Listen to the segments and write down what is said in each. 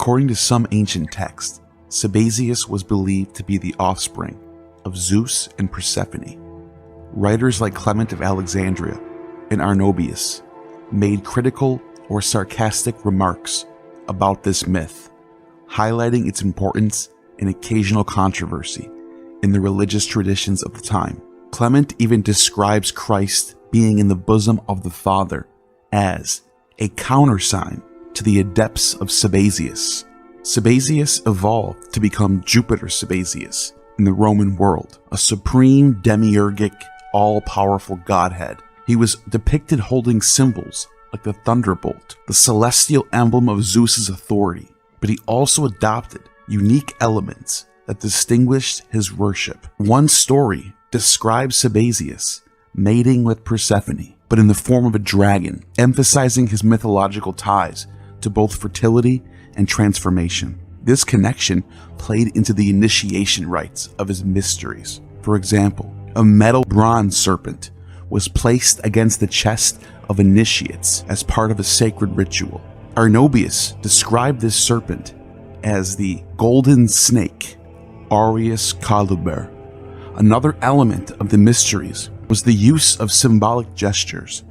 According to some ancient texts, Sabazius was believed to be the offspring of Zeus and Persephone. Writers like Clement of Alexandria and Arnobius made critical or sarcastic remarks about this myth, highlighting its importance and occasional controversy in the religious traditions of the time. Clement even describes Christ being in the bosom of the Father as a countersign to the adepts of Sabazius. Sabazius evolved to become Jupiter Sabazius in the Roman world, a supreme demiurgic, all-powerful godhead. He was depicted holding symbols like the thunderbolt, the celestial emblem of Zeus's authority, but he also adopted unique elements that distinguished his worship. One story describes Sabazius mating with Persephone, but in the form of a dragon, emphasizing his mythological ties to both fertility and transformation. This connection played into the initiation rites of his mysteries. For example, a metal bronze serpent was placed against the chest of initiates as part of a sacred ritual. Arnobius described this serpent as the golden snake, Aureus Coluber. Another element of the mysteries was the use of symbolic gestures,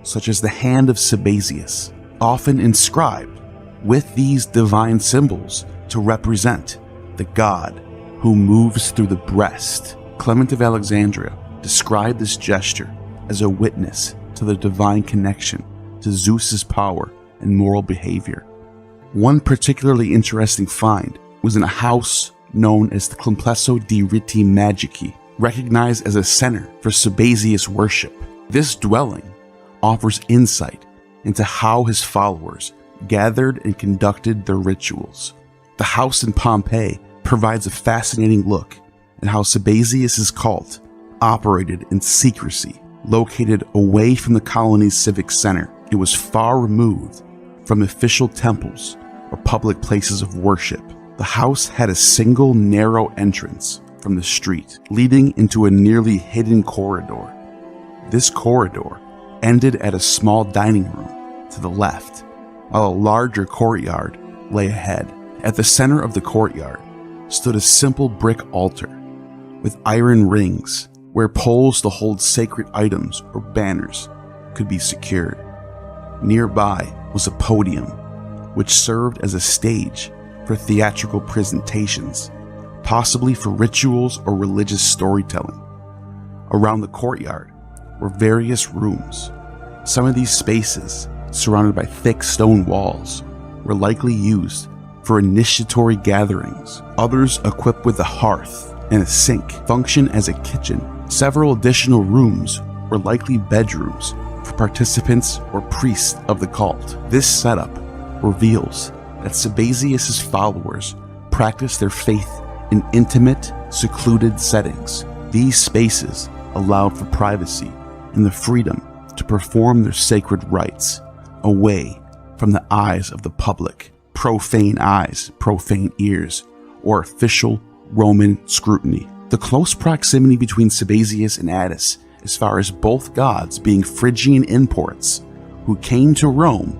such as the hand of Sabazius, often inscribed with these divine symbols to represent the god who moves through the breast. Clement of Alexandria described this gesture as a witness to the divine connection to Zeus's power and moral behavior. One particularly interesting find was in a house known as the Complesso di Riti Magici, recognized as a center for Sabazius worship. This dwelling offers insight into how his followers gathered and conducted their rituals. The house in Pompeii provides a fascinating look at how Sabazius' cult operated in secrecy. Located away from the colony's civic center, it was far removed from official temples or public places of worship. The house had a single narrow entrance from the street, leading into a nearly hidden corridor. This corridor ended at a small dining room to the left, while a larger courtyard lay ahead. At the center of the courtyard stood a simple brick altar with iron rings where poles to hold sacred items or banners could be secured. Nearby was a podium, which served as a stage for theatrical presentations, possibly for rituals or religious storytelling. Around the courtyard were various rooms. Some of these spaces, surrounded by thick stone walls, were likely used for initiatory gatherings. Others, equipped with a hearth and a sink, function as a kitchen. Several additional rooms were likely bedrooms for participants or priests of the cult. This setup reveals that Sabazius' followers practiced their faith in intimate, secluded settings. These spaces allowed for privacy and the freedom to perform their sacred rites away from the eyes of the public. Profane eyes, profane ears, or official Roman scrutiny. The close proximity between Sabazius and Attis, as far as both gods being Phrygian imports who came to Rome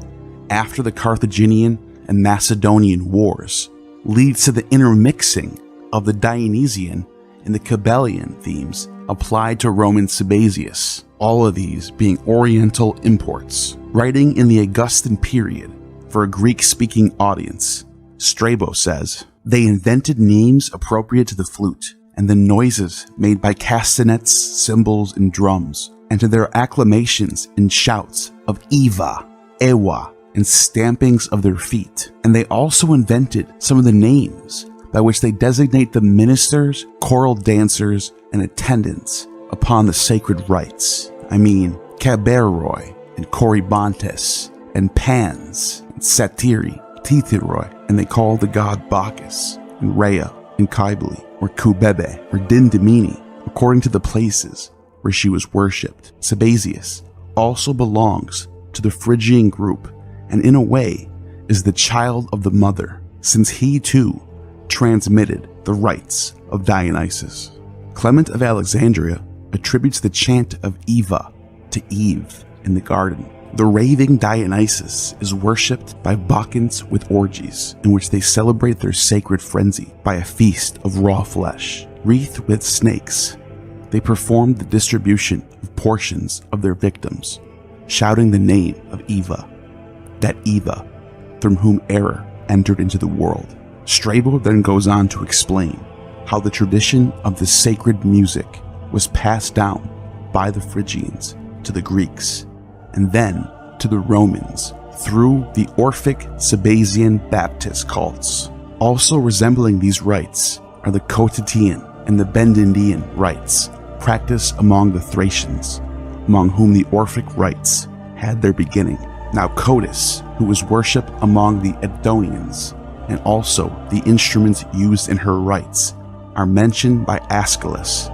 after the Carthaginian and Macedonian wars, leads to the intermixing of the Dionysian and the Cabellian themes applied to Roman Sabazius, all of these being Oriental imports. Writing in the Augustan period for a Greek-speaking audience, Strabo says, "They invented names appropriate to the flute and the noises made by castanets, cymbals, and drums, and to their acclamations and shouts of Eva, Ewa, and stampings of their feet. And they also invented some of the names by which they designate the ministers, choral dancers, and attendants upon the sacred rites. I mean, Caberoi, and Corybantes, and Pans, and Satyri, Tithyroi, and they call the god Bacchus, and Rhea, and Cybele, or Kubebe, or Dindymene, according to the places where she was worshipped. Sabazius also belongs to the Phrygian group, and in a way is the child of the mother, since he too transmitted the rites of Dionysus. Clement of Alexandria attributes the chant of Eva to Eve in the garden. The raving Dionysus is worshipped by Bacchantes with orgies, in which they celebrate their sacred frenzy by a feast of raw flesh, wreathed with snakes. They perform the distribution of portions of their victims, shouting the name of Eva, that Eva from whom error entered into the world. Strabo then goes on to explain how the tradition of the sacred music was passed down by the Phrygians to the Greeks, and then to the Romans through the Orphic Sabazian Baptist cults. Also resembling these rites are the Cotitian and the Bendindian rites practiced among the Thracians, among whom the Orphic rites had their beginning. Now Cotys, who was worshipped among the Edonians, and also the instruments used in her rites, are mentioned by Aeschylus,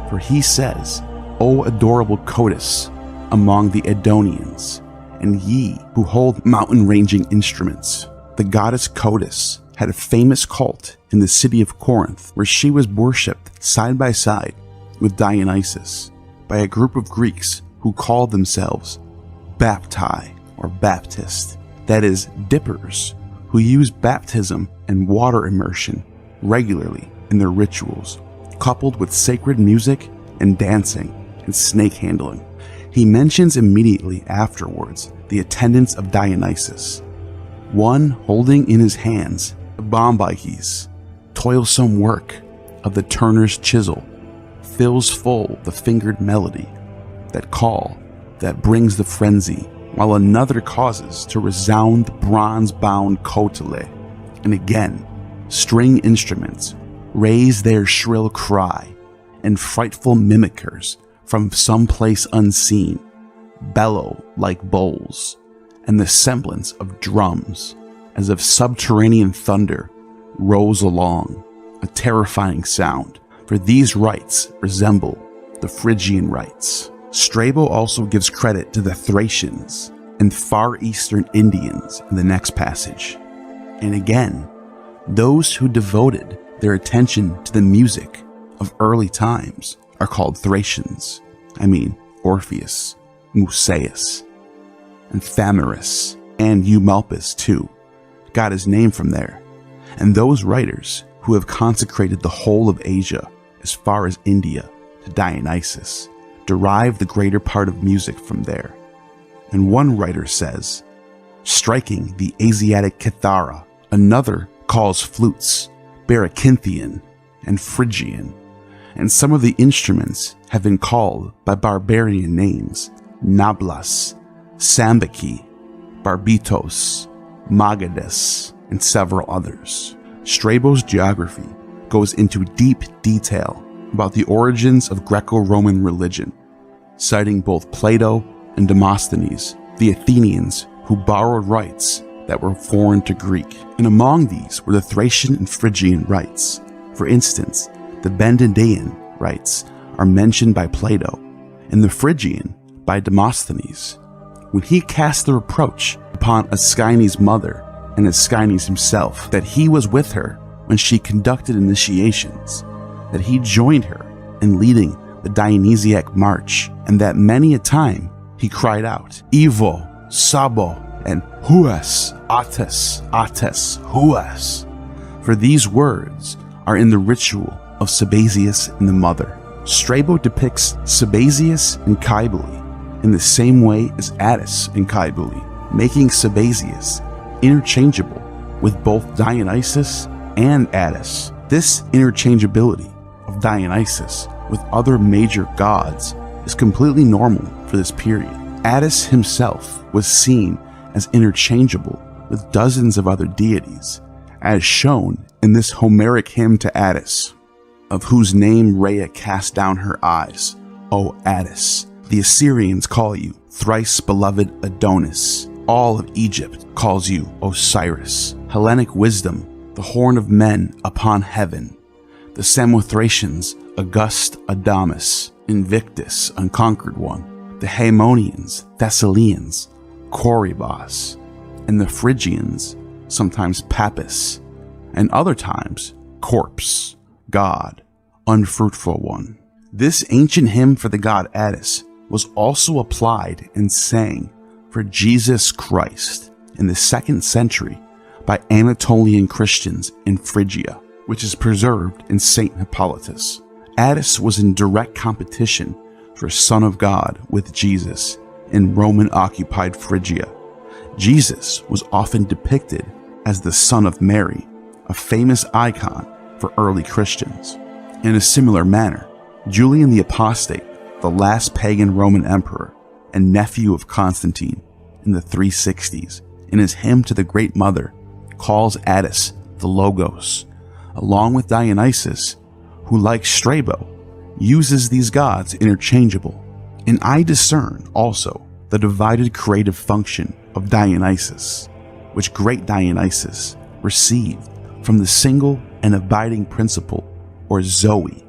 for he says, "O adorable Cotys among the Edonians, and ye who hold mountain-ranging instruments." The goddess Cotys had a famous cult in the city of Corinth, where she was worshipped side by side with Dionysus by a group of Greeks who called themselves Baptai, or Baptist, that is, dippers, who used baptism and water immersion regularly in their rituals, coupled with sacred music and dancing and snake handling. He mentions immediately afterwards the attendance of Dionysus, one holding in his hands the bombyces, toilsome work of the turner's chisel, fills full the fingered melody, that call that brings the frenzy, while another causes to resound the bronze-bound cotyle, and again string instruments raise their shrill cry, and frightful mimickers from some place unseen bellow like bowls, and the semblance of drums, as if subterranean thunder rolls along, a terrifying sound, for these rites resemble the Phrygian rites. Strabo also gives credit to the Thracians and Far Eastern Indians in the next passage. And again, those who devoted their attention to the music of early times are called Thracians. Orpheus, Musaeus, and Thamyris, and Eumolpus too, got his name from there. And those writers who have consecrated the whole of Asia as far as India to Dionysus derive the greater part of music from there. And one writer says, striking the Asiatic kithara, another calls flutes Baracinthian and Phrygian, and some of the instruments have been called by barbarian names: Nablas, Sambiki, Barbitos, Magadis, and several others. Strabo's geography goes into deep detail about the origins of Greco-Roman religion, citing both Plato and Demosthenes, the Athenians who borrowed rites that were foreign to Greek. And among these were the Thracian and Phrygian rites. For instance, the Bendindian rites are mentioned by Plato, and the Phrygian by Demosthenes, when he cast the reproach upon Aeschines' mother and Aeschines himself that he was with her when she conducted initiations, that he joined her in leading the Dionysiac march, and that many a time he cried out, Evo, Sabo, and Huas, Ates, Huas. For these words are in the ritual of Sabazius and the mother. Strabo depicts Sabazius and Cybele in the same way as Attis and Cybele, making Sabazius interchangeable with both Dionysus and Attis. This interchangeability of Dionysus with other major gods is completely normal for this period. Attis himself was seen as interchangeable with dozens of other deities, as shown in this Homeric hymn to Attis, of whose name Rhea cast down her eyes, O Attis. The Assyrians call you thrice beloved Adonis. All of Egypt calls you Osiris. Hellenic wisdom, the horn of men upon heaven. The Samothracians, august Adamas, Invictus, unconquered one. The Haemonians, Thessalians, Corybas. And the Phrygians, sometimes Papus, and other times corpse, god, unfruitful one. This ancient hymn for the god Attis was also applied and sang for for Jesus Christ in the 2nd century by Anatolian Christians in Phrygia, which is preserved in St. Hippolytus. Attis was in direct competition for Son of God with Jesus in Roman-occupied Phrygia. Jesus was often depicted as the Son of Mary, a famous icon for early Christians. In a similar manner, Julian the Apostate, the last pagan Roman emperor and nephew of Constantine in the 360s, in his hymn to the Great Mother, calls Attis the Logos, along with Dionysus, who, like Strabo, uses these gods interchangeable. And I discern also the divided creative function of Dionysus, which great Dionysus received from the single and abiding principle, or Zoe,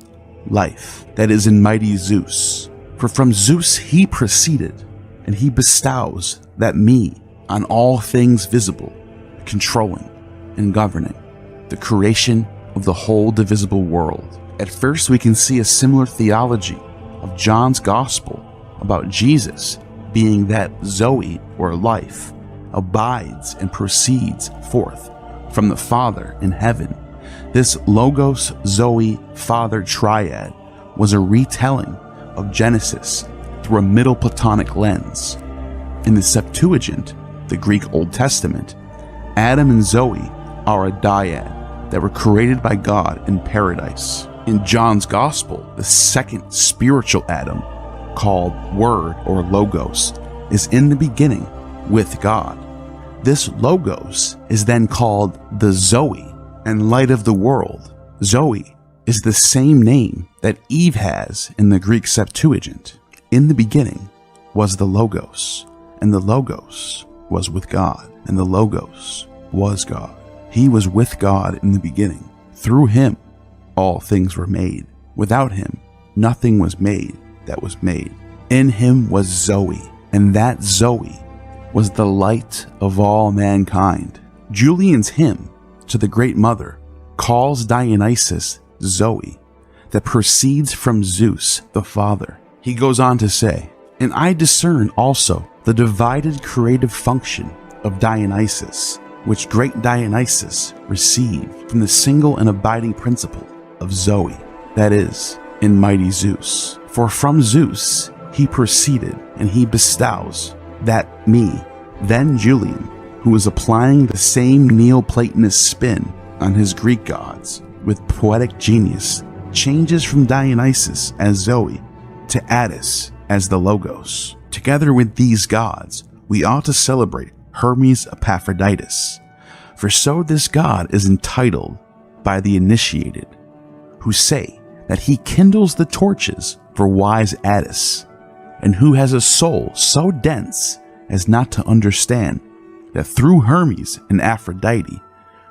life, that is in mighty Zeus. For from Zeus he proceeded, and he bestows that me on all things visible, controlling and governing the creation of the whole divisible world. At first we can see a similar theology of John's Gospel about Jesus being that Zoe, or life, abides and proceeds forth from the Father in heaven. This Logos Zoe Father triad was a retelling of Genesis through a Middle Platonic lens. In the Septuagint, the Greek Old Testament, Adam and Zoe are a dyad that were created by God in paradise. In John's Gospel, the second spiritual Adam, called Word or Logos, is in the beginning with God. This Logos is then called the Zoe and light of the world. Zoe is the same name that Eve has in the Greek Septuagint. In the beginning was the Logos, and the Logos was with God, and the Logos was God. He was with God in the beginning. Through him all things were made. Without him nothing was made that was made. In him was Zoe, and that Zoe was the light of all mankind. Julian's hymn to the Great Mother calls Dionysus Zoe, that proceeds from Zeus the Father. He goes on to say, and I discern also the divided creative function of Dionysus, which great Dionysus received from the single and abiding principle of Zoe, that is, in mighty Zeus. For from Zeus he proceeded, and he bestows that me. Then Julian, who was applying the same Neoplatonist spin on his Greek gods with poetic genius, changes from Dionysus as Zoe to Attis as the Logos. Together with these gods, we ought to celebrate Hermes Epaphroditus, for so this god is entitled by the initiated, who say that he kindles the torches for wise Attis, and who has a soul so dense as not to understand that through Hermes and Aphrodite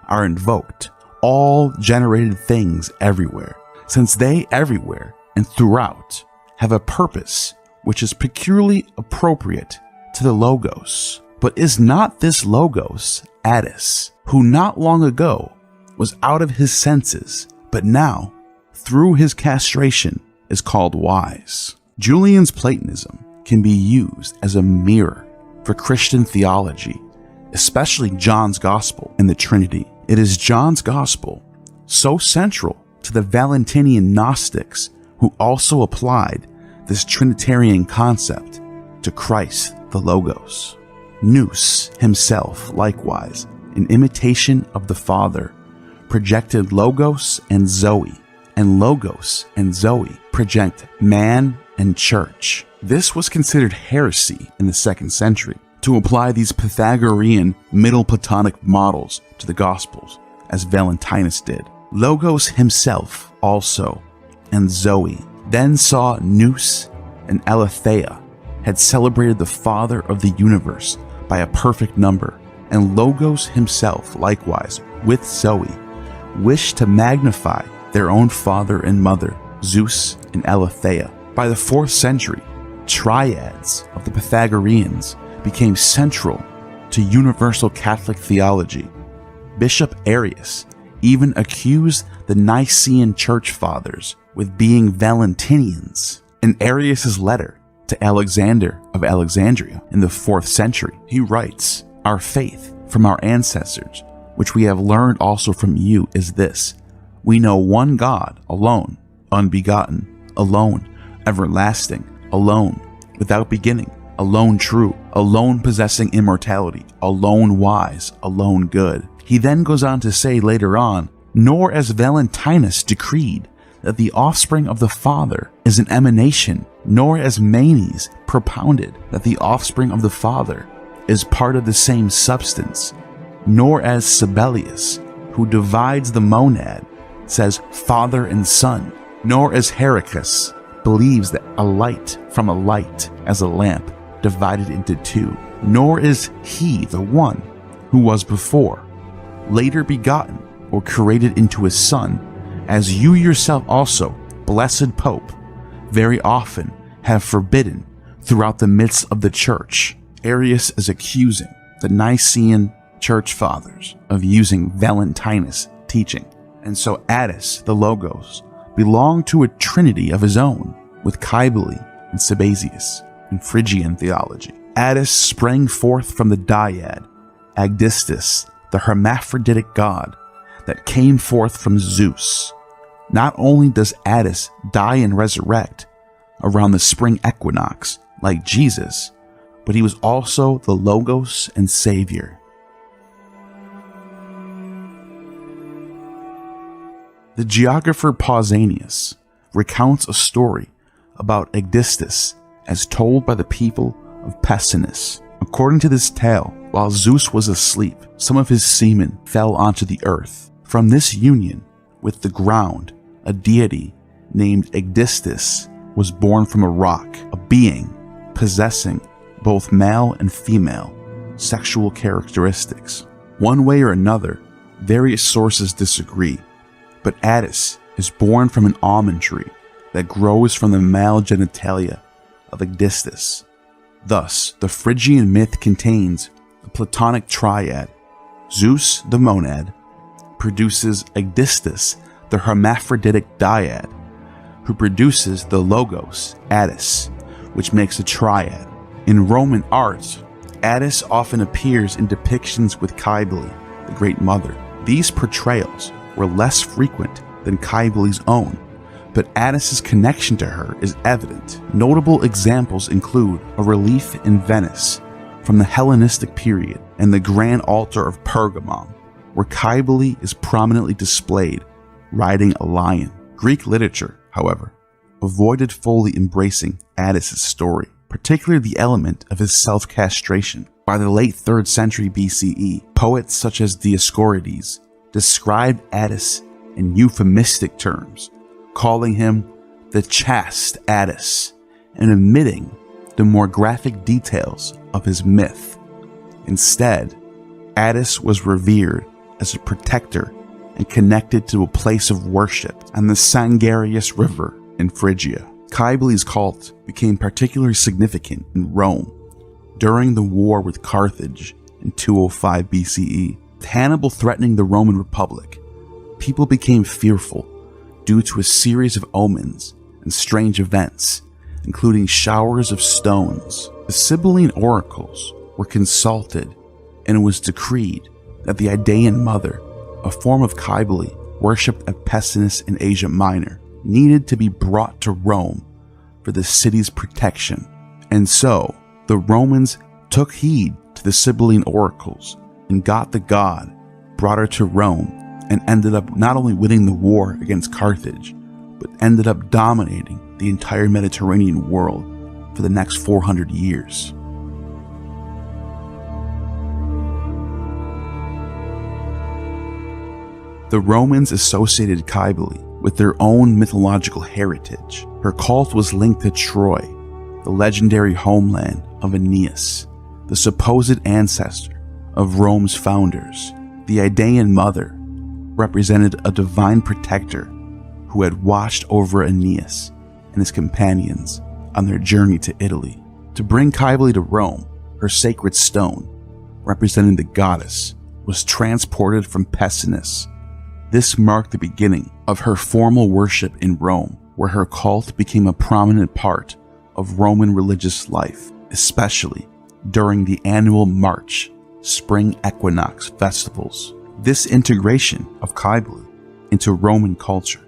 are invoked all generated things everywhere, since they everywhere and throughout have a purpose which is peculiarly appropriate to the Logos. But is not this Logos Attis, who not long ago was out of his senses, but now, through his castration, is called wise? Julian's Platonism can be used as a mirror for Christian theology, especially John's Gospel and the Trinity. It is John's Gospel, so central to the Valentinian Gnostics, who also applied this Trinitarian concept to Christ the Logos. Nous himself, likewise, in imitation of the Father, projected Logos and Zoe, and Logos and Zoe project man and church. This was considered heresy in the 2nd century, to apply these Pythagorean Middle Platonic models to the Gospels, as Valentinus did. Logos himself also, and Zoe, then saw Nous and Aletheia had celebrated the Father of the universe by a perfect number, and Logos himself likewise, with Zoe, wished to magnify their own father and mother, Zeus and Aletheia. By the 4th century, triads of the Pythagoreans became central to universal Catholic theology. Bishop Arius even accused the Nicene Church Fathers with being Valentinians. In Arius's letter to Alexander of Alexandria in the 4th century. He writes, "Our faith from our ancestors, which we have learned also from you, is this: we know one God alone, unbegotten, alone, everlasting, alone, without beginning, alone true, alone possessing immortality, alone wise, alone good." He then goes on to say later on, "Nor as Valentinus decreed that the offspring of the Father is an emanation, nor as Manes propounded that the offspring of the Father is part of the same substance, nor as Sabellius, who divides the monad, says Father and Son, nor as Heracus believes that a light from a light as a lamp divided into two, nor is he the one who was before, later begotten or created into a son, as you yourself also, blessed Pope, very often have forbidden throughout the midst of the church." Arius is accusing the Nicene church fathers of using Valentinus teaching. And so Attis, the Logos, belonged to a trinity of his own, with Cybele and Sabazius in Phrygian theology. Attis sprang forth from the dyad, Agdistis, the hermaphroditic god that came forth from Zeus. Not only does Attis die and resurrect around the spring equinox like Jesus, but he was also the Logos and Savior. The geographer Pausanias recounts a story about Agdistis as told by the people of Pessinus. According to this tale, while Zeus was asleep, some of his semen fell onto the earth. From this union with the ground, a deity named Agdistis was born from a rock, a being possessing both male and female sexual characteristics. One way or another, various sources disagree, but Attis is born from an almond tree that grows from the male genitalia of Agdistis. Thus, the Phrygian myth contains a Platonic triad. Zeus, the monad, produces Agdistis, the hermaphroditic dyad, who produces the Logos, Attis, which makes a triad. In Roman art, Attis often appears in depictions with Cybele, the Great Mother. These portrayals were less frequent than Cybele's own, but Attis's connection to her is evident. Notable examples include a relief in Venice from the Hellenistic period and the Grand Altar of Pergamon, where Cybele is prominently displayed riding a lion. Greek literature, however, avoided fully embracing Attis's story, particularly the element of his self-castration. By the late 3rd century BCE, poets such as Dioscorides described Attis in euphemistic terms, calling him the chaste Attis and omitting the more graphic details of his myth. Instead, Attis was revered as a protector and connected to a place of worship on the Sangarius River in Phrygia. Cybele's cult became particularly significant in Rome during the war with Carthage in 205 BCE. With Hannibal threatening the Roman Republic, people became fearful due to a series of omens and strange events, including showers of stones. The Sibylline oracles were consulted, and it was decreed that the Idaean Mother, a form of Cybele worshipped at Pessinus in Asia Minor, needed to be brought to Rome for the city's protection. And so, the Romans took heed to the Sibylline oracles and got the god, brought her to Rome, and ended up not only winning the war against Carthage, but ended up dominating the entire Mediterranean world for the next 400 years. The Romans associated Cybele with their own mythological heritage. Her cult was linked to Troy, the legendary homeland of Aeneas, the supposed ancestor of Rome's founders. The Idaean Mother represented a divine protector who had watched over Aeneas and his companions on their journey to Italy. To bring Cybele to Rome, her sacred stone, representing the goddess, was transported from Pessinus. This marked the beginning of her formal worship in Rome, where her cult became a prominent part of Roman religious life, especially during the annual March spring equinox festivals. This integration of Cybele into Roman culture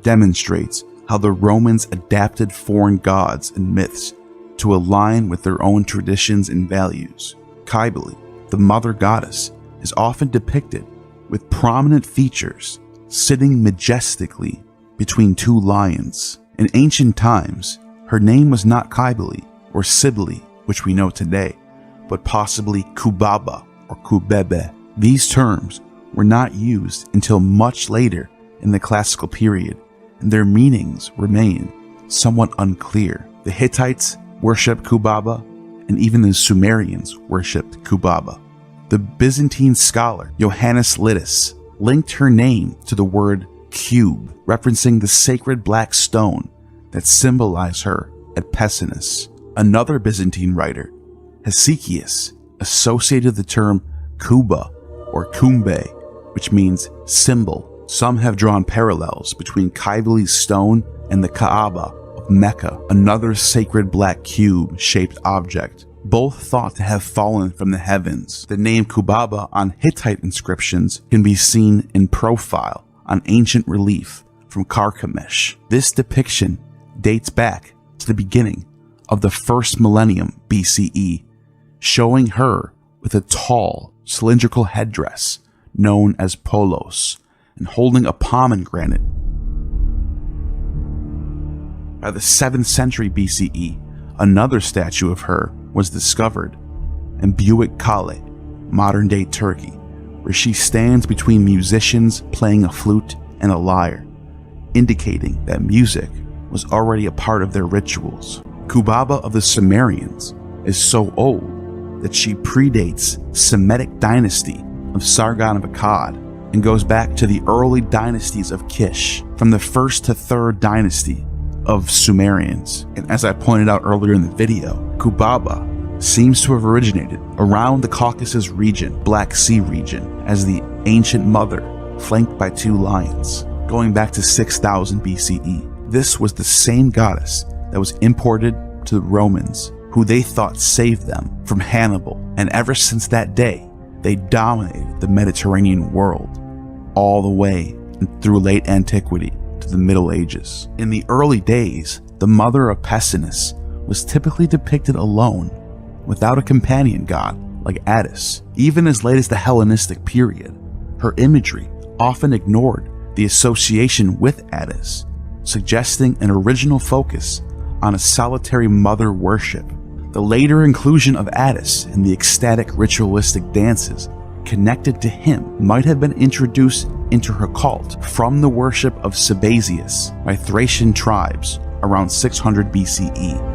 demonstrates how the Romans adapted foreign gods and myths to align with their own traditions and values. Cybele, the mother goddess, is often depicted with prominent features sitting majestically between two lions. In ancient times, her name was not Cybele or Cybele, which we know today, but possibly Kubaba or Kubebe. These terms were not used until much later in the classical period, and their meanings remain somewhat unclear. The Hittites worshipped Kubaba, and even the Sumerians worshipped Kubaba. The Byzantine scholar Johannes Liddus linked her name to the word cube, referencing the sacred black stone that symbolized her at Pessinus. Another Byzantine writer, Hesychius, associated the term Kuba or Kumbe, which means symbol. Some have drawn parallels between Cybele's stone and the Kaaba of Mecca, another sacred black cube-shaped object, both thought to have fallen from the heavens. The name Kubaba on Hittite inscriptions can be seen in profile on ancient relief from Carchemish. This depiction dates back to the beginning of the first millennium BCE, showing her with a tall, cylindrical headdress known as polos and holding a pomegranate. By the 7th century BCE, another statue of her was discovered in Büyük Kale, modern-day Turkey, where she stands between musicians playing a flute and a lyre, indicating that music was already a part of their rituals. Kubaba of the Sumerians is so old that she predates Semitic dynasty of Sargon of Akkad and goes back to the early dynasties of Kish, from the 1st to 3rd dynasty of Sumerians. And as I pointed out earlier in the video, Kubaba seems to have originated around the Caucasus region, Black Sea region, as the ancient mother flanked by two lions, going back to 6000 BCE. This was the same goddess that was imported to the Romans, who they thought saved them from Hannibal, and ever since that day, they dominated the Mediterranean world, all the way through late antiquity to the Middle Ages. In the early days, the mother of Pessinus was typically depicted alone, without a companion god like Attis. Even as late as the Hellenistic period, her imagery often ignored the association with Attis, suggesting an original focus on a solitary mother worship. The later inclusion of Attis in the ecstatic ritualistic dances connected to him might have been introduced into her cult from the worship of Sabazius by Thracian tribes around 600 BCE.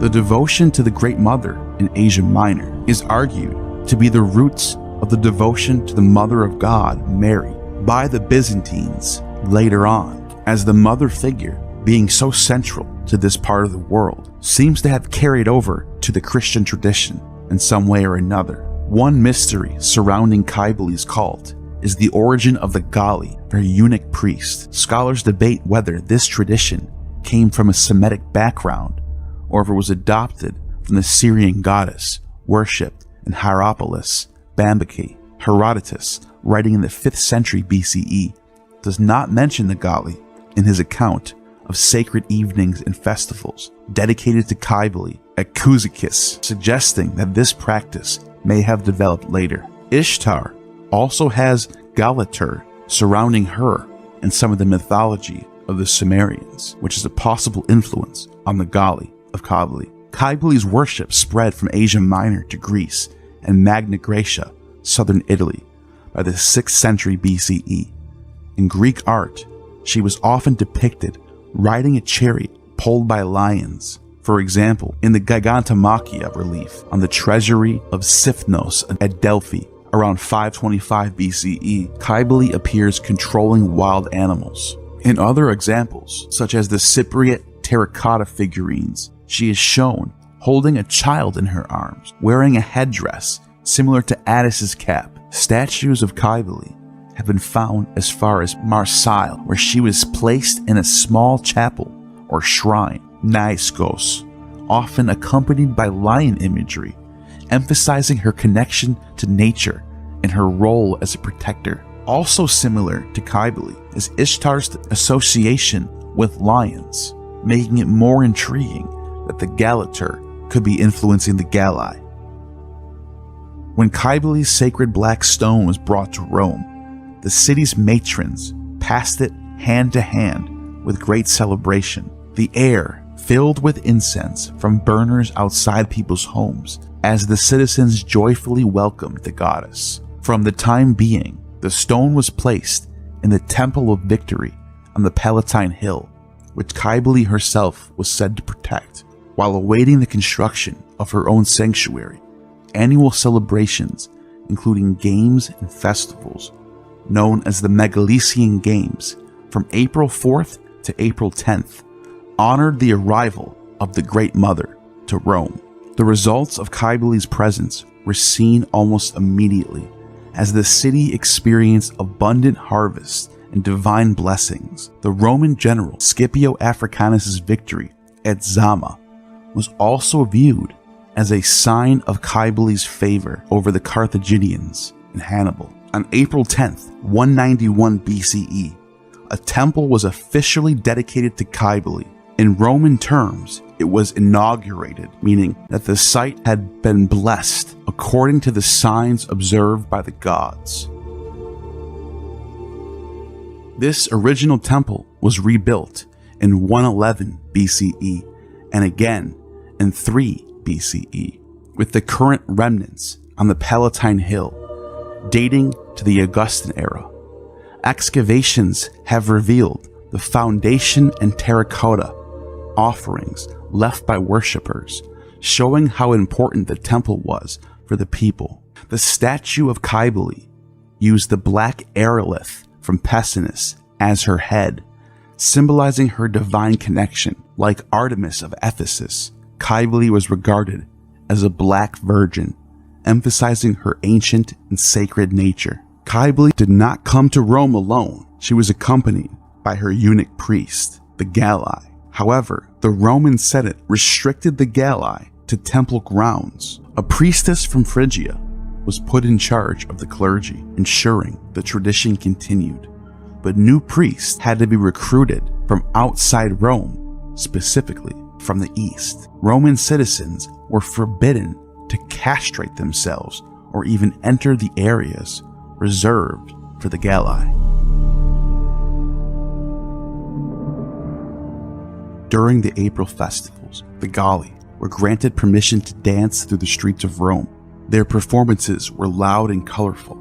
The devotion to the Great Mother in Asia Minor is argued to be the roots of the devotion to the Mother of God, Mary, by the Byzantines later on, as the mother figure, being so central to this part of the world, seems to have carried over to the Christian tradition in some way or another. One mystery surrounding Cybele's cult is the origin of the Gali, her eunuch priest. Scholars debate whether this tradition came from a Semitic background or if it was adopted from the Syrian goddess worshipped in Hierapolis, Bambaki. Herodotus, writing in the 5th century BCE, does not mention the Gali in his account of sacred evenings and festivals dedicated to Cybele at Cyzicus, suggesting that this practice may have developed later. Ishtar also has Galatur surrounding her in some of the mythology of the Sumerians, which is a possible influence on the Gali of Cybele. Cybele's worship spread from Asia Minor to Greece and Magna Graecia, southern Italy, by the 6th century BCE. In Greek art, she was often depicted riding a chariot pulled by lions. For example, in the Gigantomachia relief on the treasury of Sifnos at Delphi around 525 BCE, Cybele appears controlling wild animals. In other examples, such as the Cypriot terracotta figurines, she is shown holding a child in her arms, wearing a headdress similar to Attis's cap. Statues of Cybele have been found as far as Marseille, where she was placed in a small chapel or shrine, Naiskos, often accompanied by lion imagery, emphasizing her connection to nature and her role as a protector. Also similar to Cybele is Ishtar's association with lions, making it more intriguing that the Galatur could be influencing the Galai. When Cybele's sacred black stone was brought to Rome, the city's matrons passed it hand to hand with great celebration. The air filled with incense from burners outside people's homes as the citizens joyfully welcomed the goddess. From the time being, the stone was placed in the Temple of Victory on the Palatine Hill, which Cybele herself was said to protect. While awaiting the construction of her own sanctuary, annual celebrations, including games and festivals, known as the Megalesian Games, from April 4th to April 10th, honored the arrival of the Great Mother to Rome. The results of Cybele's presence were seen almost immediately, as the city experienced abundant harvests and divine blessings. The Roman general Scipio Africanus' victory at Zama was also viewed as a sign of Cybele's favor over the Carthaginians and Hannibal. On April 10th, 191 BCE, a temple was officially dedicated to Cybele. In Roman terms, it was inaugurated, meaning that the site had been blessed according to the signs observed by the gods. This original temple was rebuilt in 111 BCE and again in 3 BCE, with the current remnants on the Palatine Hill dating to the Augustan era. Excavations have revealed the foundation and terracotta offerings left by worshippers, showing how important the temple was for the people. The statue of Cybele used the black aerolith from Pessinus as her head, symbolizing her divine connection. Like Artemis of Ephesus, Cybele was regarded as a black virgin, emphasizing her ancient and sacred nature. Cybele did not come to Rome alone. She was accompanied by her eunuch priest, the Galai. However, the Roman Senate restricted the Galai to temple grounds. A priestess from Phrygia was put in charge of the clergy, ensuring the tradition continued. But new priests had to be recruited from outside Rome, specifically from the east. Roman citizens were forbidden to castrate themselves or even enter the areas reserved for the Galai. During the April festivals, the Galli were granted permission to dance through the streets of Rome. Their performances were loud and colorful,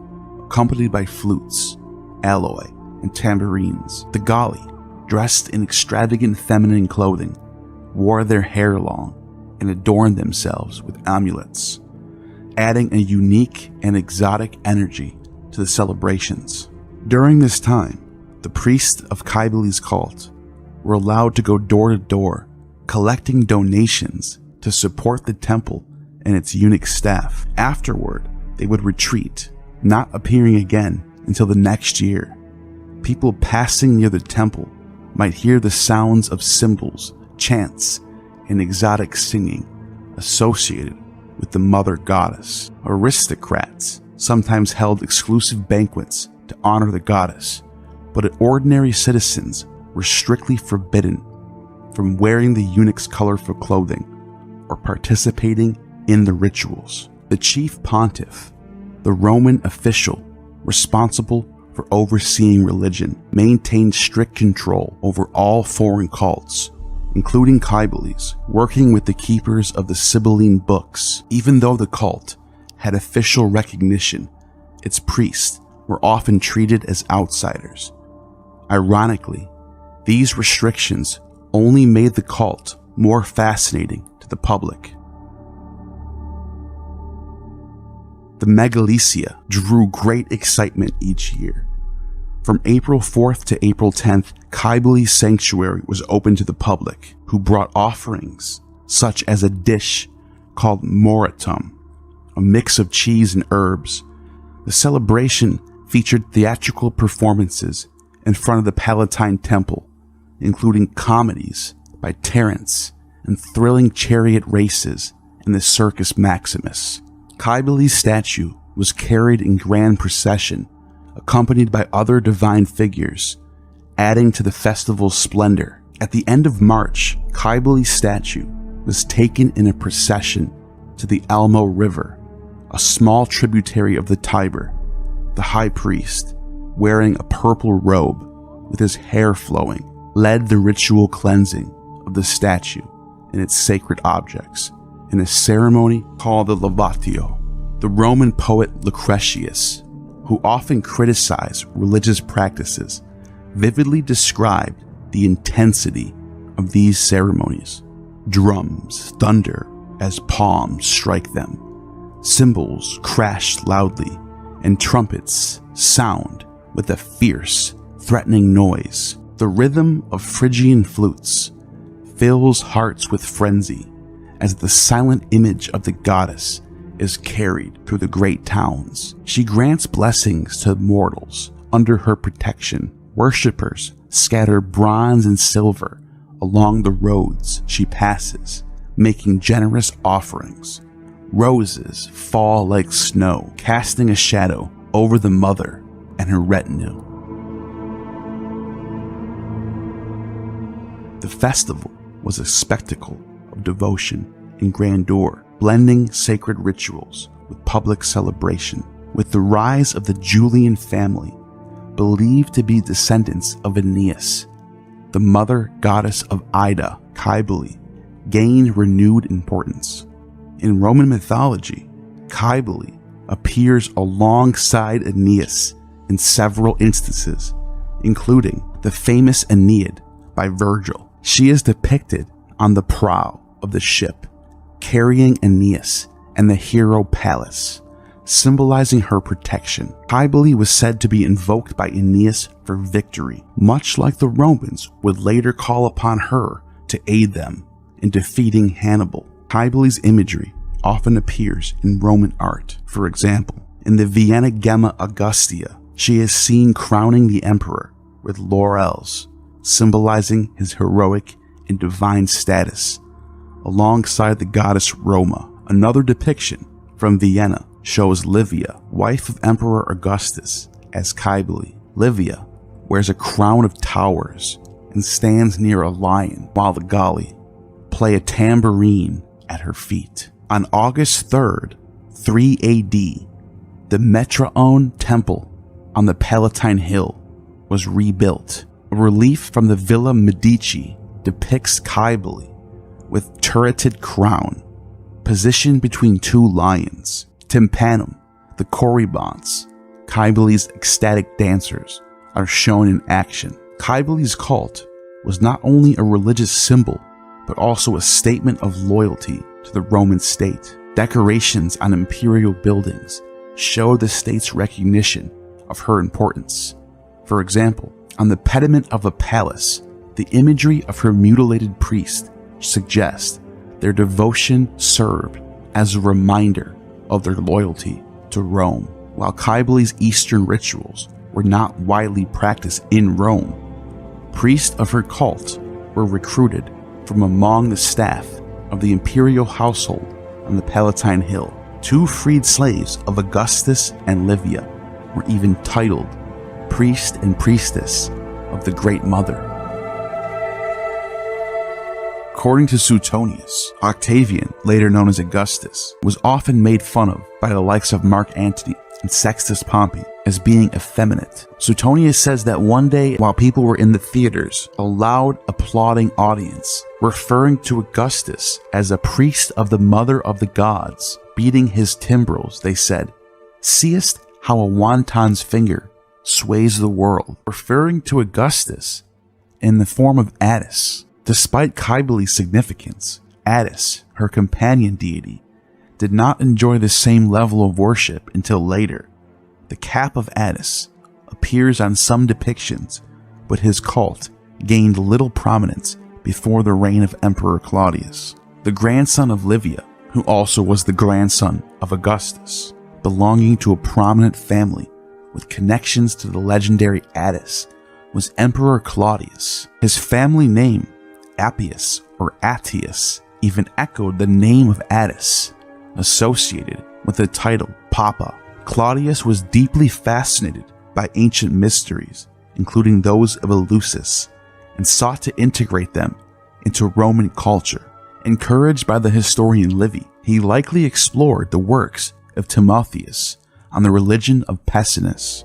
accompanied by flutes, alloy, and tambourines. The Galli, dressed in extravagant feminine clothing, wore their hair long and adorned themselves with amulets, adding a unique and exotic energy to the celebrations. During this time, the priests of Cybele's cult were allowed to go door to door, collecting donations to support the temple and its eunuch staff. Afterward, they would retreat, not appearing again until the next year. People passing near the temple might hear the sounds of cymbals, chants, and exotic singing associated with the mother goddess. Aristocrats sometimes held exclusive banquets to honor the goddess, but ordinary citizens were strictly forbidden from wearing the eunuch's colorful clothing or participating in the rituals. The chief pontiff, the Roman official responsible for overseeing religion, maintained strict control over all foreign cults, including Cybele's, working with the keepers of the Sibylline books. Even though the cult had official recognition, its priests were often treated as outsiders. Ironically, these restrictions only made the cult more fascinating to the public. The Megalesia drew great excitement each year. From April 4th to April 10th, Cybele's sanctuary was open to the public, who brought offerings such as a dish called moratum, a mix of cheese and herbs. The celebration featured theatrical performances in front of the Palatine Temple, including comedies by Terence and thrilling chariot races in the Circus Maximus. Cybele's statue was carried in grand procession, accompanied by other divine figures, adding to the festival's splendor. At the end of March, Cybele's statue was taken in a procession to the Almo River, a small tributary of the Tiber. The high priest, wearing a purple robe with his hair flowing, led the ritual cleansing of the statue and its sacred objects in a ceremony called the Lavatio. The Roman poet Lucretius, who often criticized religious practices, vividly described the intensity of these ceremonies. Drums thunder as palms strike them, cymbals crash loudly, and trumpets sound with a fierce, threatening noise. The rhythm of Phrygian flutes fills hearts with frenzy as the silent image of the goddess is carried through the great towns. She grants blessings to mortals under her protection. Worshippers scatter bronze and silver along the roads she passes, making generous offerings. Roses fall like snow, casting a shadow over the mother and her retinue. The festival was a spectacle of devotion and grandeur, blending sacred rituals with public celebration. With the rise of the Julian family, believed to be descendants of Aeneas, the mother goddess of Ida, Cybele, gained renewed importance. In Roman mythology, Cybele appears alongside Aeneas in several instances, including the famous Aeneid by Virgil. She is depicted on the prow of the ship, carrying Aeneas and the hero Pallas, symbolizing her protection. Cybele was said to be invoked by Aeneas for victory, much like the Romans would later call upon her to aid them in defeating Hannibal. Cybele's imagery often appears in Roman art. For example, in the Vienna Gemma Augustea, she is seen crowning the emperor with laurels, symbolizing his heroic and divine status, alongside the goddess Roma. Another depiction from Vienna shows Livia, wife of Emperor Augustus, as Cybele. Livia wears a crown of towers and stands near a lion, while the Galli play a tambourine at her feet. On August 3rd, 3 AD, the Metroon Temple on the Palatine Hill was rebuilt. A relief from the Villa Medici depicts Cybele with turreted crown, positioned between two lions. Tympanum, the Corybants, Cybele's ecstatic dancers, are shown in action. Cybele's cult was not only a religious symbol, but also a statement of loyalty to the Roman state. Decorations on imperial buildings show the state's recognition of her importance. For example, on the pediment of a palace, the imagery of her mutilated priest suggests their devotion served as a reminder of their loyalty to Rome. While Cybele's Eastern rituals were not widely practiced in Rome, priests of her cult were recruited from among the staff of the imperial household on the Palatine Hill. 2 freed slaves of Augustus and Livia were even titled priest and priestess of the Great Mother. According to Suetonius, Octavian, later known as Augustus, was often made fun of by the likes of Mark Antony and Sextus Pompey as being effeminate. Suetonius says that one day, while people were in the theaters, a loud, applauding audience, referring to Augustus as a priest of the mother of the gods, beating his timbrels, they said, "Seest how a wanton's finger sways the world," referring to Augustus in the form of Attis. Despite Cybele's significance, Attis, her companion deity, did not enjoy the same level of worship until later. The cap of Attis appears on some depictions, but his cult gained little prominence before the reign of Emperor Claudius. The grandson of Livia, who also was the grandson of Augustus, belonging to a prominent family with connections to the legendary Attis, was Emperor Claudius. His family name, Appius or Attius even echoed the name of Attis, associated with the title Papa. Claudius was deeply fascinated by ancient mysteries, including those of Eleusis, and sought to integrate them into Roman culture. Encouraged by the historian Livy, he likely explored the works of Timotheus on the religion of Pessinus.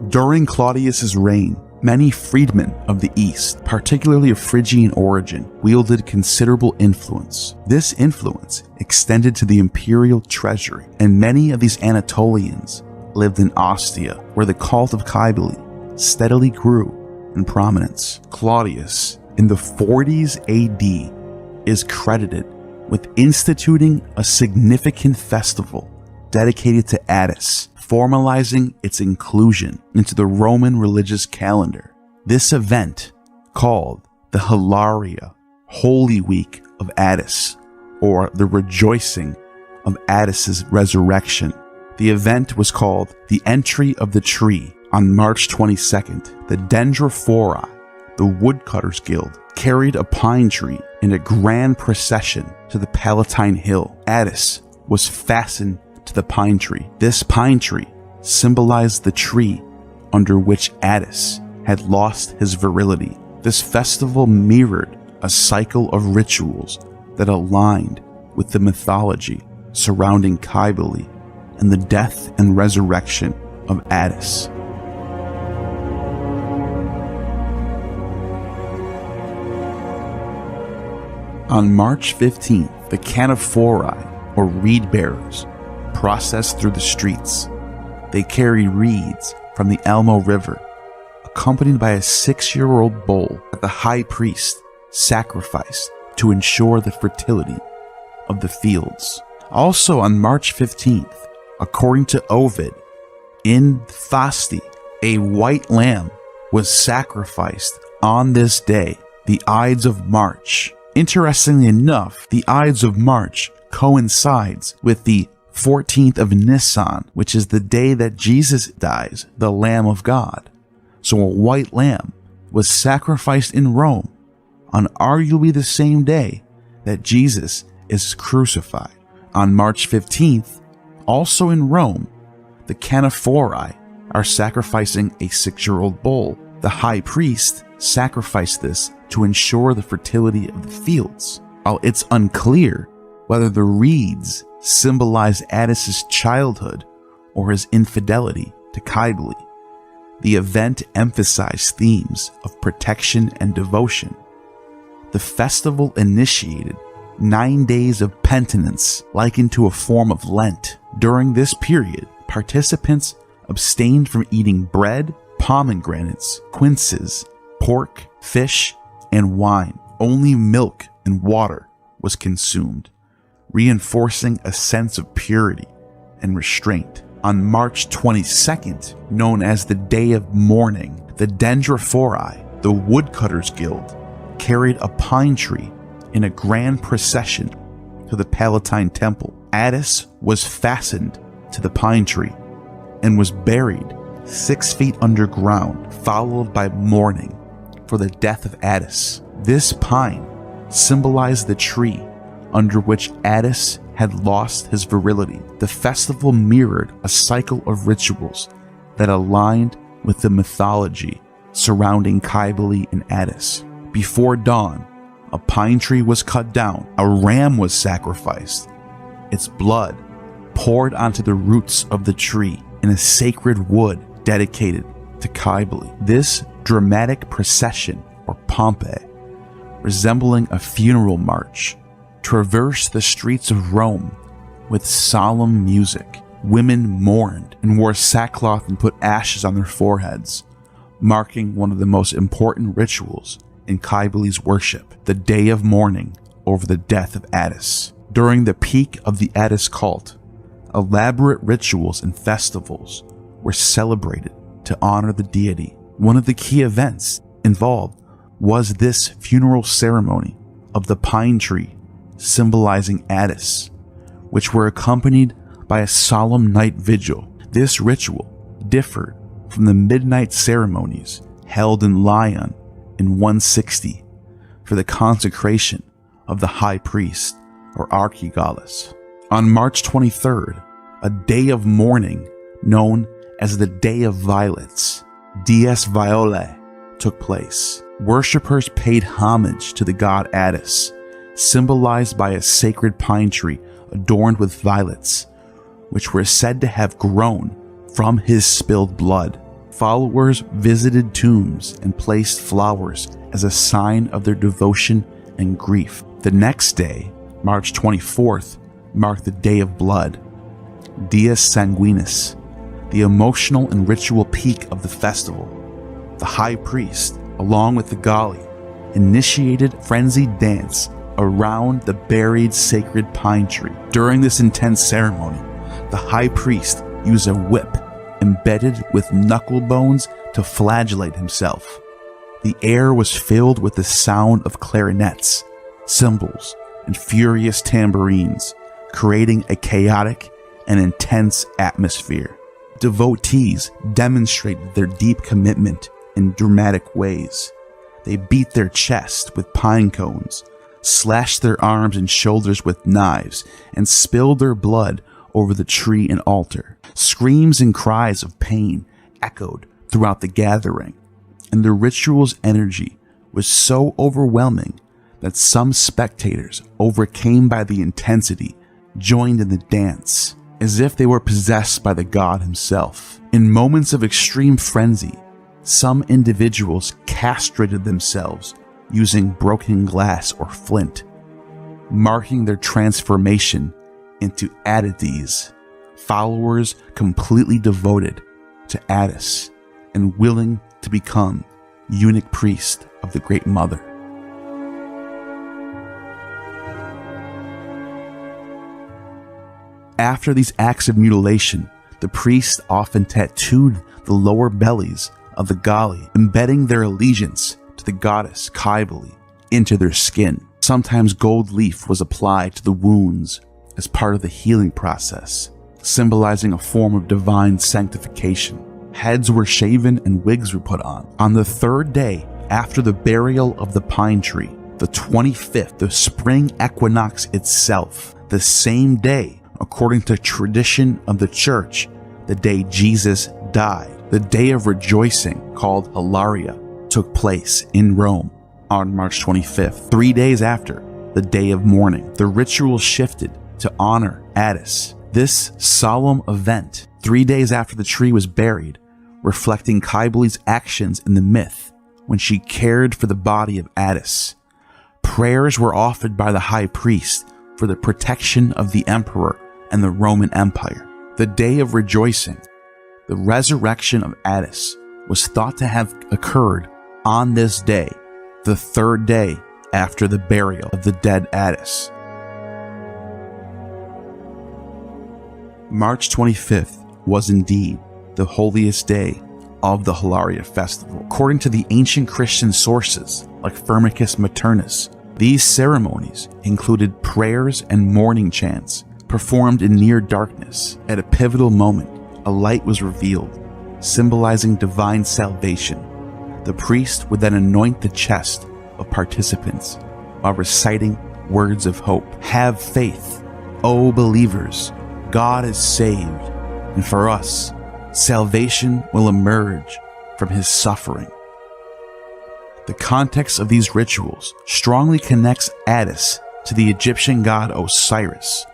During Claudius's reign, many freedmen of the East, particularly of Phrygian origin, wielded considerable influence. This influence extended to the imperial treasury, and many of these Anatolians lived in Ostia, where the cult of Cybele steadily grew in prominence. Claudius, in the 40s AD, is credited with instituting a significant festival dedicated to Attis, formalizing its inclusion into the Roman religious calendar. This event, called the Hilaria, Holy Week of Attis, or the Rejoicing of Attis's Resurrection. The event was called the Entry of the Tree. On March 22nd, the Dendrophori, the Woodcutters Guild, carried a pine tree in a grand procession to the Palatine Hill. Attis was fastened to the pine tree. This pine tree symbolized the tree under which Attis had lost his virility. This festival mirrored a cycle of rituals that aligned with the mythology surrounding Cybele and the death and resurrection of Attis. On March 15th, the Canophori, or reed bearers, processed through the streets. They carried reeds from the Elmo River, accompanied by a 6-year-old bull that the high priest sacrificed to ensure the fertility of the fields. Also on March 15th, according to Ovid, in Fasti, a white lamb was sacrificed on this day, the Ides of March. Interestingly enough, the Ides of March coincides with the 14th of Nisan, which is the day that Jesus dies, the Lamb of God. So a white lamb was sacrificed in Rome on arguably the same day that Jesus is crucified. On March 15th, also in Rome, the Canophori are sacrificing a 6-year-old bull. The high priest sacrificed this to ensure the fertility of the fields. While it's unclear whether the reeds symbolize Attis's childhood or his infidelity to Cybele, the event emphasized themes of protection and devotion. The festival initiated 9 days of penitence likened to a form of Lent. During this period, participants abstained from eating bread, pomegranates, quinces, pork, fish, and wine. Only milk and water was consumed, reinforcing a sense of purity and restraint. On March 22nd, known as the Day of Mourning, the Dendrophori, the Woodcutters Guild, carried a pine tree in a grand procession to the Palatine Temple. Attis was fastened to the pine tree and was buried 6 feet underground, followed by mourning for the death of Attis. This pine symbolized the tree under which Attis had lost his virility. The festival mirrored a cycle of rituals that aligned with the mythology surrounding Cybele and Attis. Before dawn, a pine tree was cut down, a ram was sacrificed, its blood poured onto the roots of the tree in a sacred wood dedicated to Cybele. This dramatic procession, or Pompeii, resembling a funeral march, traversed the streets of Rome with solemn music. Women mourned and wore sackcloth and put ashes on their foreheads, marking one of the most important rituals in Cybele's worship, the day of mourning over the death of Attis. During the peak of the Attis cult, elaborate rituals and festivals were celebrated to honor the deity. One of the key events involved was this funeral ceremony of the pine tree symbolizing Attis, which were accompanied by a solemn night vigil. This ritual differed from the midnight ceremonies held in Lyon in 160 for the consecration of the high priest, or Archigallus. On March 23rd, a day of mourning known as the Day of Violets, Dies Violae, took place. Worshippers paid homage to the god Attis, symbolized by a sacred pine tree adorned with violets, which were said to have grown from his spilled blood. Followers visited tombs and placed flowers as a sign of their devotion and grief. The next day, March 24th, marked the Day of Blood, Dies Sanguinis, the emotional and ritual peak of the festival. The high priest, along with the Galli, initiated frenzied dance around the buried sacred pine tree. During this intense ceremony, the high priest used a whip embedded with knuckle bones to flagellate himself. The air was filled with the sound of clarinets, cymbals, and furious tambourines, creating a chaotic and intense atmosphere. Devotees demonstrated their deep commitment in dramatic ways. They beat their chest with pine cones, slashed their arms and shoulders with knives, and spilled their blood over the tree and altar. Screams and cries of pain echoed throughout the gathering, and the ritual's energy was so overwhelming that some spectators, overcome by the intensity, joined in the dance, as if they were possessed by the god himself. In moments of extreme frenzy, some individuals castrated themselves using broken glass or flint, marking their transformation into Attides, followers completely devoted to Attis and willing to become eunuch priest of the Great Mother. After these acts of mutilation, the priests often tattooed the lower bellies of the Galli, embedding their allegiance to the goddess Cybele into their skin. Sometimes gold leaf was applied to the wounds as part of the healing process, symbolizing a form of divine sanctification. Heads were shaven and wigs were put on. On the third day after the burial of the pine tree, the 25th, the spring equinox itself, the same day, according to tradition of the church, the day Jesus died, the day of rejoicing called Hilaria took place in Rome on March 25th. 3 days after the day of mourning, the ritual shifted to honor Attis. This solemn event, 3 days after the tree was buried, reflecting Cybele's actions in the myth when she cared for the body of Attis. Prayers were offered by the high priest for the protection of the emperor and the Roman Empire. The day of rejoicing, the resurrection of Attis, was thought to have occurred on this day, the third day after the burial of the dead Attis. March 25th was indeed the holiest day of the Hilaria festival. According to the ancient Christian sources like Firmicus Maternus, these ceremonies included prayers and mourning chants performed in near darkness. At a pivotal moment, a light was revealed, symbolizing divine salvation. The priest would then anoint the chest of participants while reciting words of hope. Have faith, O believers, God is saved, and for us, salvation will emerge from his suffering. The context of these rituals strongly connects Attis to the Egyptian god Osiris,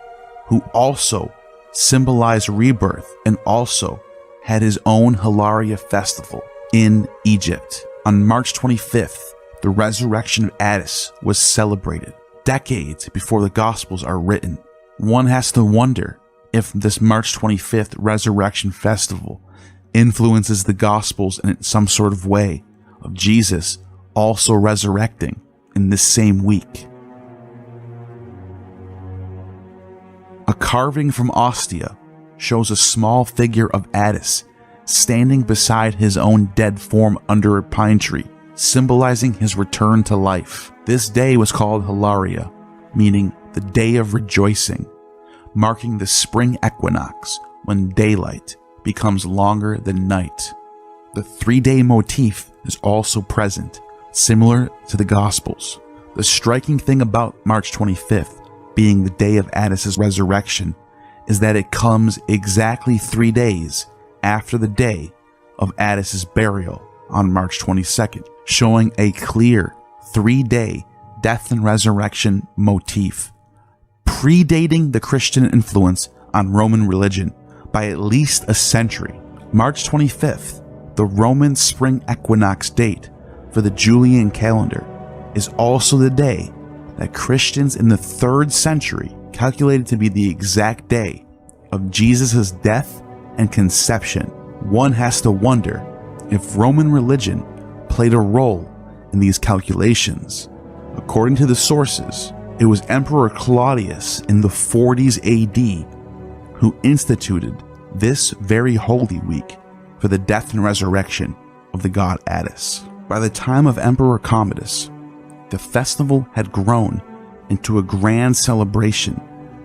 who also symbolized rebirth and also had his own Hilaria festival in Egypt. On March 25th, the resurrection of Attis was celebrated, decades before the Gospels are written. One has to wonder if this March 25th resurrection festival influences the Gospels in some sort of way of Jesus also resurrecting in this same week. A carving from Ostia shows a small figure of Attis standing beside his own dead form under a pine tree, symbolizing his return to life. This day was called Hilaria, meaning the day of rejoicing, marking the spring equinox when daylight becomes longer than night. The 3-day motif is also present, similar to the Gospels. The striking thing about March 25th, being the day of Attis's resurrection, is that it comes exactly 3 days after the day of Attis's burial on March 22nd, showing a clear 3-day death and resurrection motif, predating the Christian influence on Roman religion by at least a century. March 25th, the Roman spring equinox date for the Julian calendar, is also the day that Christians in the 3rd century calculated to be the exact day of Jesus' death and conception. One has to wonder if Roman religion played a role in these calculations. According to the sources, it was Emperor Claudius in the 40s AD who instituted this very holy week for the death and resurrection of the god Attis. By the time of Emperor Commodus, the festival had grown into a grand celebration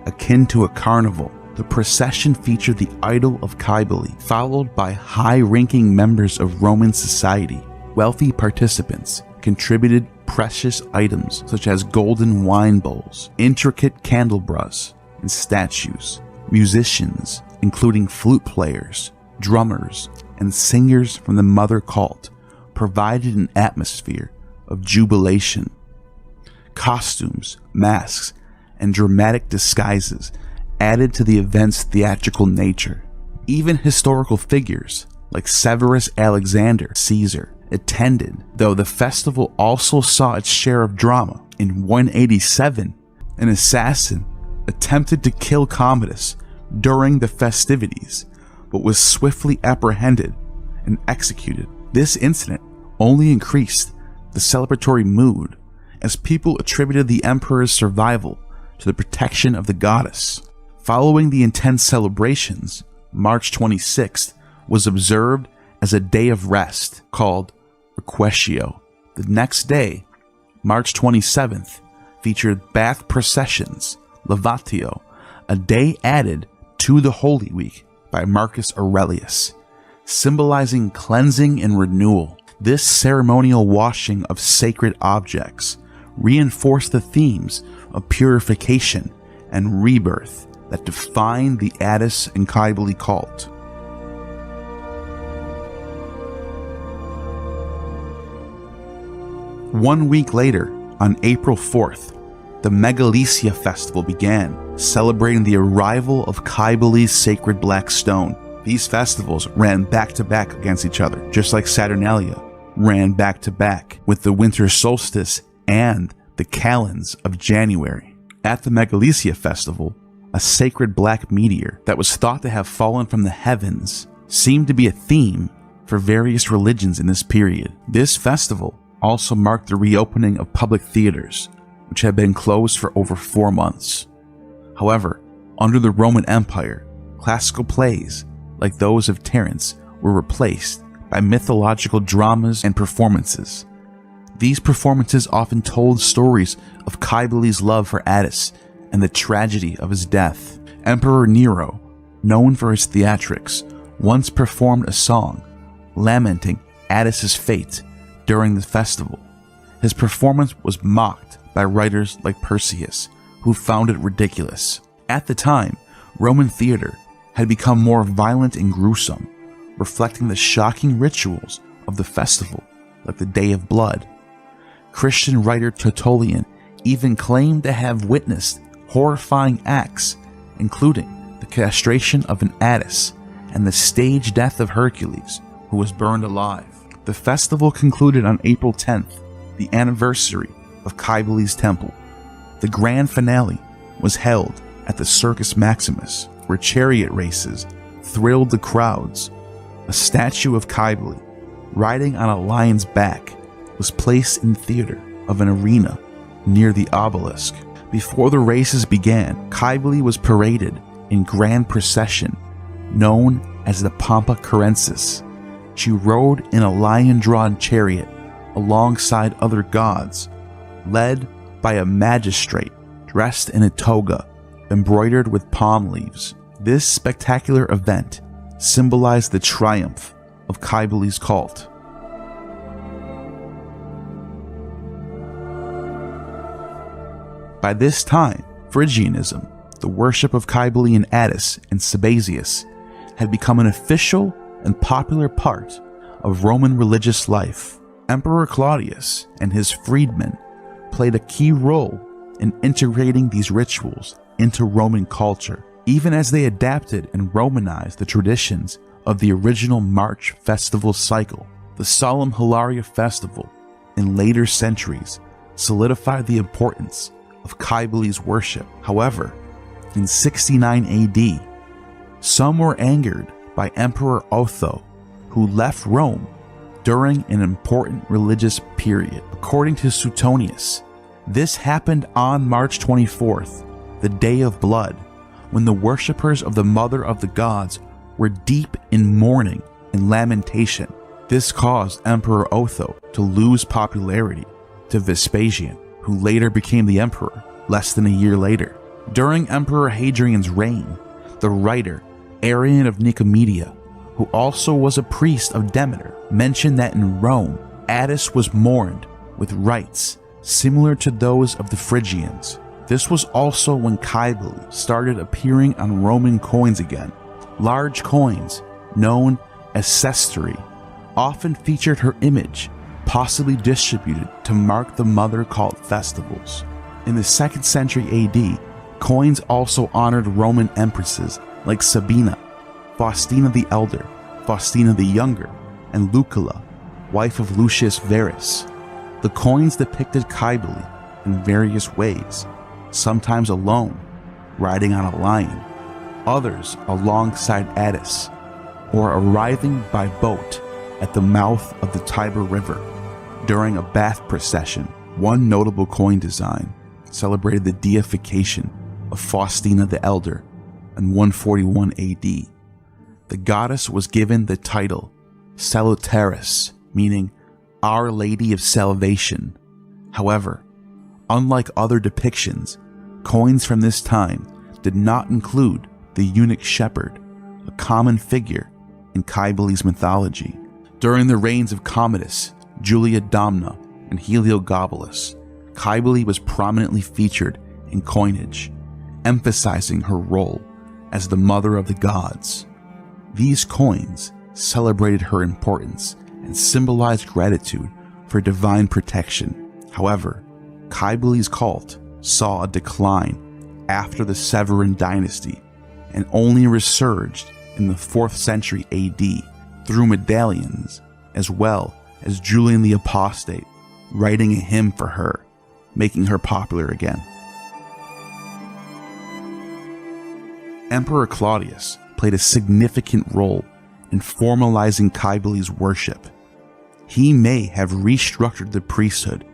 akin to a carnival. The procession featured the idol of Cybele, followed by high-ranking members of Roman society. Wealthy participants contributed precious items such as golden wine bowls, intricate candelabras, and statues. Musicians, including flute players, drummers, and singers from the mother cult, provided an atmosphere of jubilation. Costumes, masks, and dramatic disguises added to the event's theatrical nature. Even historical figures like Severus Alexander Caesar attended, though the festival also saw its share of drama. In 187, an assassin attempted to kill Commodus during the festivities, but was swiftly apprehended and executed. This incident only increased the celebratory mood, as people attributed the emperor's survival to the protection of the goddess. Following the intense celebrations, March 26th was observed as a day of rest called Requiescio. The next day, March 27th, featured bath processions, Levatio, a day added to the Holy Week by Marcus Aurelius, symbolizing cleansing and renewal. This ceremonial washing of sacred objects reinforced the themes of purification and rebirth that defined the Attis and Cybele cult. One week later, on April 4th, the Megalesia festival began, celebrating the arrival of Cybele's sacred black stone. These festivals ran back-to-back against each other, just like Saturnalia ran back-to-back with the winter solstice and the calends of January. At the Megalesia festival, a sacred black meteor that was thought to have fallen from the heavens seemed to be a theme for various religions in this period. This festival also marked the reopening of public theaters, which had been closed for over 4 months. However, under the Roman Empire, classical plays, like those of Terence, were replaced by mythological dramas and performances. These performances often told stories of Cybele's love for Attis and the tragedy of his death. Emperor Nero, known for his theatrics, once performed a song lamenting Attis's fate during the festival. His performance was mocked by writers like Persius, who found it ridiculous. At the time, Roman theater had become more violent and gruesome, reflecting the shocking rituals of the festival, like the Day of Blood. Christian writer Tertullian even claimed to have witnessed horrifying acts, including the castration of an Attis and the stage death of Hercules, who was burned alive. The festival concluded on April 10th, the anniversary of Cybele's temple. The grand finale was held at the Circus Maximus, where chariot races thrilled the crowds. A statue of Cybele, riding on a lion's back, was placed in the theater of an arena near the obelisk. Before the races began, Cybele was paraded in grand procession, known as the Pompa Carensis. She rode in a lion-drawn chariot alongside other gods, led by a magistrate dressed in a toga embroidered with palm leaves. This spectacular event symbolized the triumph of of Kybali's cult. By this time, Phrygianism, the worship of Cybele and Attis and Sabazius, had become an official and popular part of Roman religious life. Emperor Claudius and his freedmen played a key role in integrating these rituals into Roman culture, even as they adapted and Romanized the traditions of the original March festival cycle. The solemn Hilaria festival in later centuries solidified the importance of Kybele's worship. However, in 69 AD, some were angered by Emperor Otho, who left Rome during an important religious period. According to Suetonius, this happened on March 24th, the Day of Blood, when the worshippers of the Mother of the Gods were deep in mourning and lamentation. This caused Emperor Otho to lose popularity to Vespasian, who later became the emperor less than a year later. During Emperor Hadrian's reign, the writer Arrian of Nicomedia, who also was a priest of Demeter, mentioned that in Rome, Attis was mourned with rites similar to those of the Phrygians. This was also when Cybele started appearing on Roman coins again. Large coins, known as sestertii, often featured her image, possibly distributed to mark the mother cult festivals. In the 2nd century AD, coins also honored Roman empresses like Sabina, Faustina the Elder, Faustina the Younger, and Lucilla, wife of Lucius Verus. The coins depicted Cybele in various ways, sometimes alone, riding on a lion, others alongside Attis, or arriving by boat at the mouth of the Tiber River during a bath procession. One notable coin design celebrated the deification of Faustina the Elder in 141 AD. The goddess was given the title Salutaris, meaning Our Lady of Salvation. However, unlike other depictions, coins from this time did not include the eunuch shepherd, a common figure in Kybele's mythology. During the reigns of Commodus, Julia Domna, and Heliogabalus, Cybele was prominently featured in coinage, emphasizing her role as the mother of the gods. These coins celebrated her importance and symbolized gratitude for divine protection. However, Kybele's cult saw a decline after the Severan dynasty and only resurged in the 4th century AD through medallions, as well as Julian the Apostate writing a hymn for her, making her popular again. Emperor Claudius played a significant role in formalizing Kybele's worship. He may have restructured the priesthood,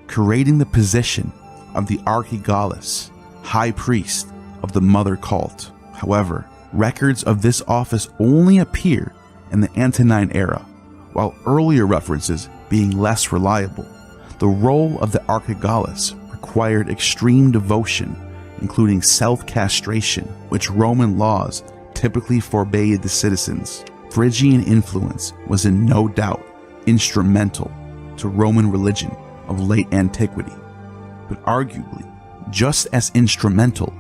creating the position of the Archigallus, high priest of the mother cult. However, records of this office only appear in the Antonine era, while earlier references being less reliable. The role of the Archigallus required extreme devotion, including self-castration, which Roman laws typically forbade the citizens. Phrygian influence was in no doubt instrumental to Roman religion of late antiquity, but arguably just as instrumental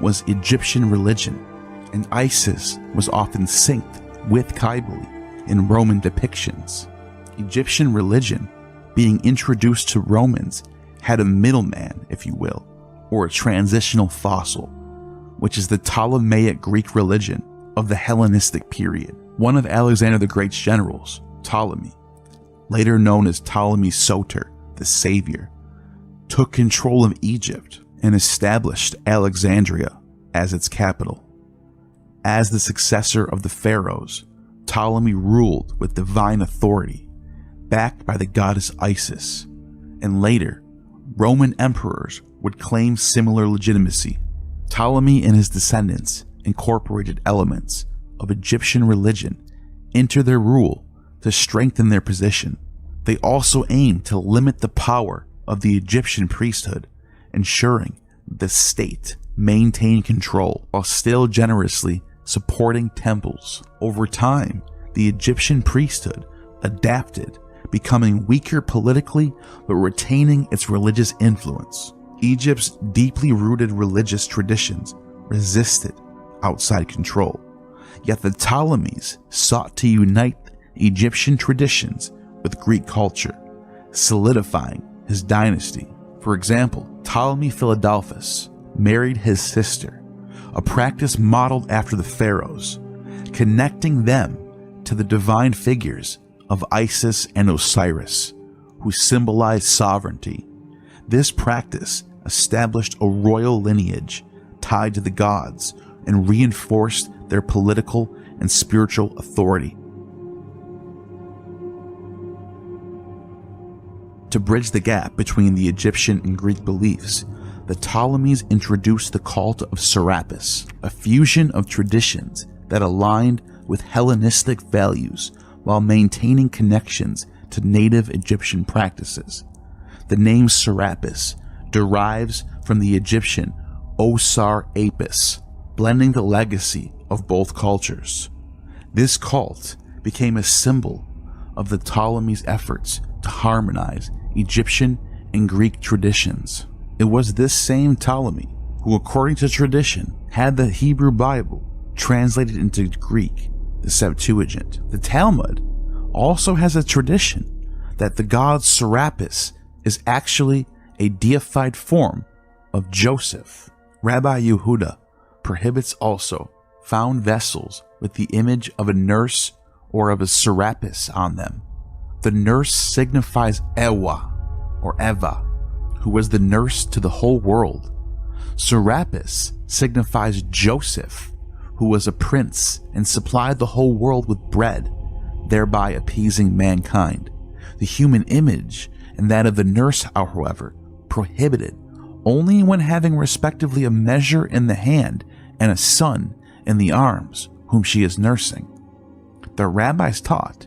was Egyptian religion, and Isis was often synced with Cybele in Roman depictions. Egyptian religion, being introduced to Romans, had a middleman, if you will, or a transitional fossil, which is the Ptolemaic Greek religion of the Hellenistic period. One of Alexander the Great's generals, Ptolemy, later known as Ptolemy Soter, the Savior, took control of Egypt and established Alexandria as its capital. As the successor of the pharaohs, Ptolemy ruled with divine authority, backed by the goddess Isis, and later, Roman emperors would claim similar legitimacy. Ptolemy and his descendants incorporated elements of Egyptian religion into their rule to strengthen their position. They also aimed to limit the power of the Egyptian priesthood, ensuring the state maintained control while still generously supporting temples. Over time, the Egyptian priesthood adapted, becoming weaker politically but retaining its religious influence. Egypt's deeply rooted religious traditions resisted outside control, yet the Ptolemies sought to unite Egyptian traditions with Greek culture, solidifying his dynasty. For example, Ptolemy Philadelphus married his sister, a practice modeled after the pharaohs, connecting them to the divine figures of Isis and Osiris, who symbolized sovereignty. This practice established a royal lineage tied to the gods and reinforced their political and spiritual authority. To bridge the gap between the Egyptian and Greek beliefs, the Ptolemies introduced the cult of Serapis, a fusion of traditions that aligned with Hellenistic values while maintaining connections to native Egyptian practices. The name Serapis derives from the Egyptian Osar Apis, blending the legacy of both cultures. This cult became a symbol of the Ptolemies' efforts to harmonize Egyptian and Greek traditions. It was this same Ptolemy who, according to tradition, had the Hebrew Bible translated into Greek, the Septuagint. The Talmud also has a tradition that the god Serapis is actually a deified form of Joseph. Rabbi Yehuda prohibits also found vessels with the image of a nurse or of a Serapis on them. The nurse signifies Ewa or Eva, who was the nurse to the whole world. Serapis signifies Joseph, who was a prince and supplied the whole world with bread, thereby appeasing mankind. The human image and that of the nurse, however, prohibited only when having respectively a measure in the hand and a son in the arms whom she is nursing. The rabbis taught,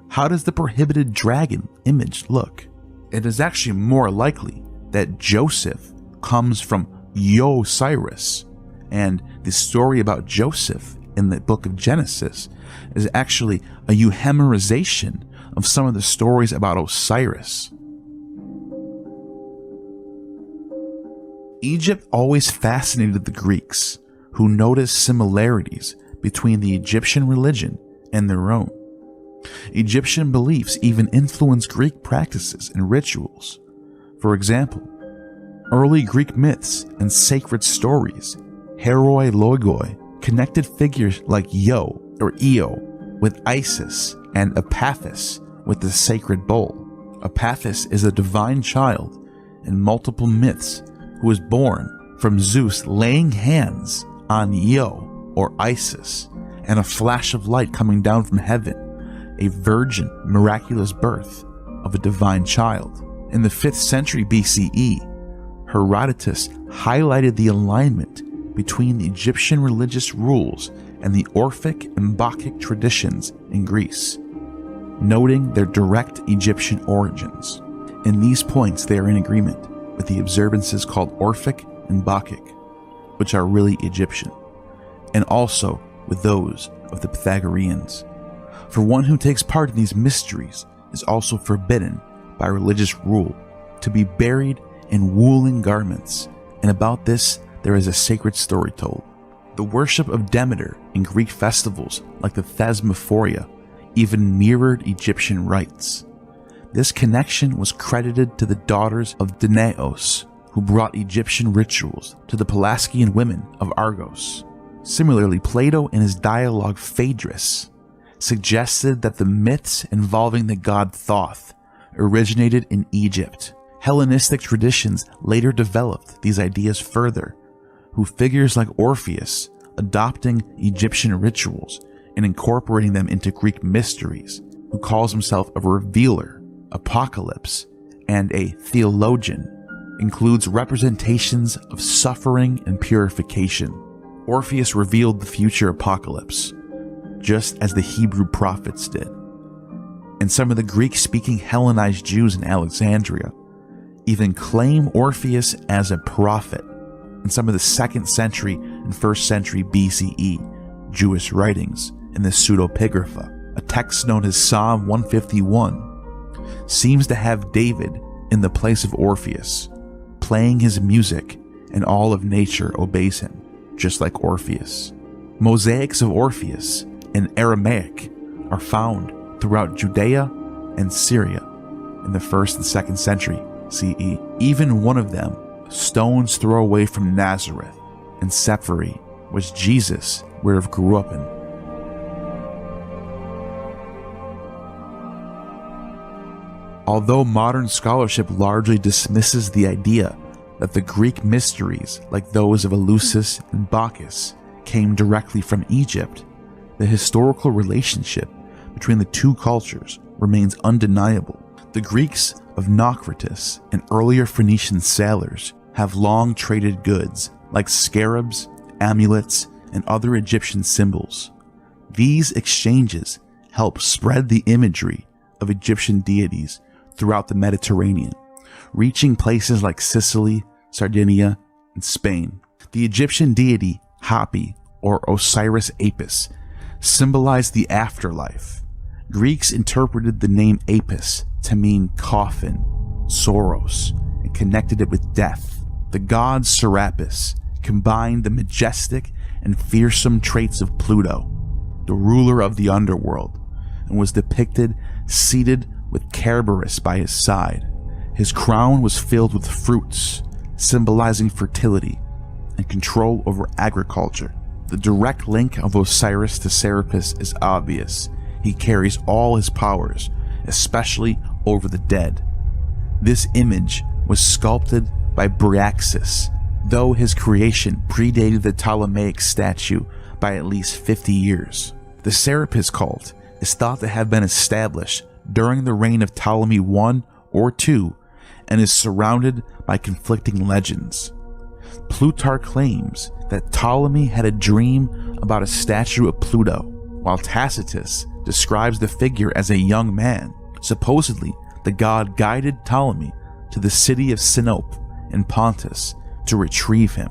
how does the prohibited dragon image look? It is actually more likely that Joseph comes from Osiris, and the story about Joseph in the book of Genesis is actually a euhemerization of some of the stories about Osiris. Egypt always fascinated the Greeks, who noticed similarities between the Egyptian religion and their own. Egyptian beliefs even influenced Greek practices and rituals. For example, early Greek myths and sacred stories, heroi logoi, connected figures like Io or Io with Isis and Apaphis with the sacred bull. Apaphis is a divine child in multiple myths who was born from Zeus laying hands on Io or Isis and a flash of light coming down from heaven, a virgin miraculous birth of a divine child. In the 5th century BCE, Herodotus highlighted the alignment between the Egyptian religious rules and the Orphic and Bacchic traditions in Greece, noting their direct Egyptian origins. In these points, they are in agreement with the observances called Orphic and Bacchic, which are really Egyptian, and also with those of the Pythagoreans. For one who takes part in these mysteries is also forbidden by religious rule to be buried in woolen garments, and about this there is a sacred story told. The worship of Demeter in Greek festivals like the Thesmophoria even mirrored Egyptian rites. This connection was credited to the daughters of Danaos, who brought Egyptian rituals to the Pelasgian women of Argos. Similarly, Plato in his dialogue Phaedrus suggested that the myths involving the god Thoth originated in Egypt. Hellenistic traditions later developed these ideas further, with figures like Orpheus adopting Egyptian rituals and incorporating them into Greek mysteries, who calls himself a revealer, apocalypse, and a theologian, includes representations of suffering and purification. Orpheus revealed the future apocalypse, just as the Hebrew prophets did. And some of the Greek-speaking Hellenized Jews in Alexandria even claim Orpheus as a prophet in some of the 2nd century and 1st century BCE Jewish writings in the Pseudepigrapha. a text known as Psalm 151, seems to have David in the place of Orpheus, playing his music, and all of nature obeys him, just like Orpheus. Mosaics of Orpheus in Aramaic are found throughout Judea and Syria in the 1st and 2nd century CE. Even one of them, stone's throw away from Nazareth and Sephri, was Jesus would have grew up in. Although modern scholarship largely dismisses the idea that the Greek mysteries, like those of Eleusis and Bacchus, came directly from Egypt, the historical relationship between the two cultures remains undeniable. The Greeks of Naucratis and earlier Phoenician sailors have long traded goods like scarabs, amulets, and other Egyptian symbols. These exchanges help spread the imagery of Egyptian deities throughout the Mediterranean, reaching places like Sicily, Sardinia, and Spain. The Egyptian deity Hapi, or Osiris Apis, symbolized the afterlife. Greeks interpreted the name Apis to mean coffin, Soros, and connected it with death. The god Serapis combined the majestic and fearsome traits of Pluto, the ruler of the underworld, and was depicted seated with Cerberus by his side. His crown was filled with fruits, symbolizing fertility and control over agriculture. The direct link of Osiris to Serapis is obvious. He carries all his powers, especially over the dead. This image was sculpted by Bryaxis, though his creation predated the Ptolemaic statue by at least 50 years. The Serapis cult is thought to have been established during the reign of Ptolemy I or II and is surrounded by conflicting legends. Plutarch claims that Ptolemy had a dream about a statue of Pluto, while Tacitus describes the figure as a young man. Supposedly, the god guided Ptolemy to the city of Sinope in Pontus to retrieve him.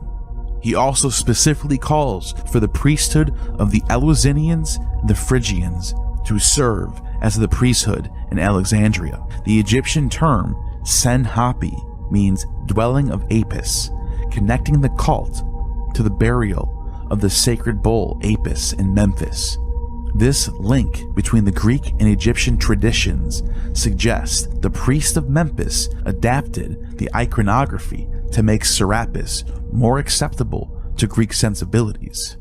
He also specifically calls for the priesthood of the Eleusinians and the Phrygians to serve as the priesthood in Alexandria. The Egyptian term Sen-Hapi means dwelling of Apis, connecting the cult to the burial of the sacred bull Apis in Memphis. This link between the Greek and Egyptian traditions suggests the priest of Memphis adapted the iconography to make Serapis more acceptable to Greek sensibilities.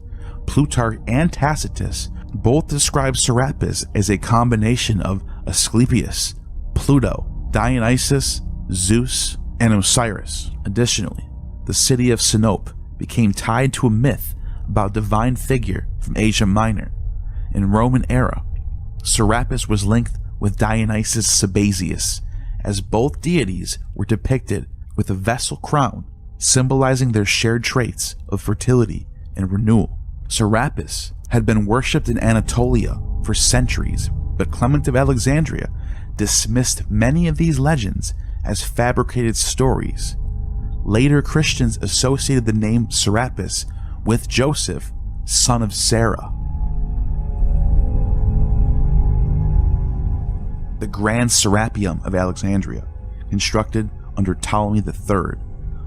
Plutarch and Tacitus both describe Serapis as a combination of Asclepius, Pluto, Dionysus, Zeus, and Osiris. Additionally, the city of Sinope became tied to a myth about a divine figure from Asia Minor. In Roman era, Serapis was linked with Dionysus Sabazius, as both deities were depicted with a vessel crown, symbolizing their shared traits of fertility and renewal. Serapis had been worshipped in Anatolia for centuries, but Clement of Alexandria dismissed many of these legends as fabricated stories. Later Christians associated the name Serapis with Joseph, son of Sarah. The Grand Serapeum of Alexandria, constructed under Ptolemy III,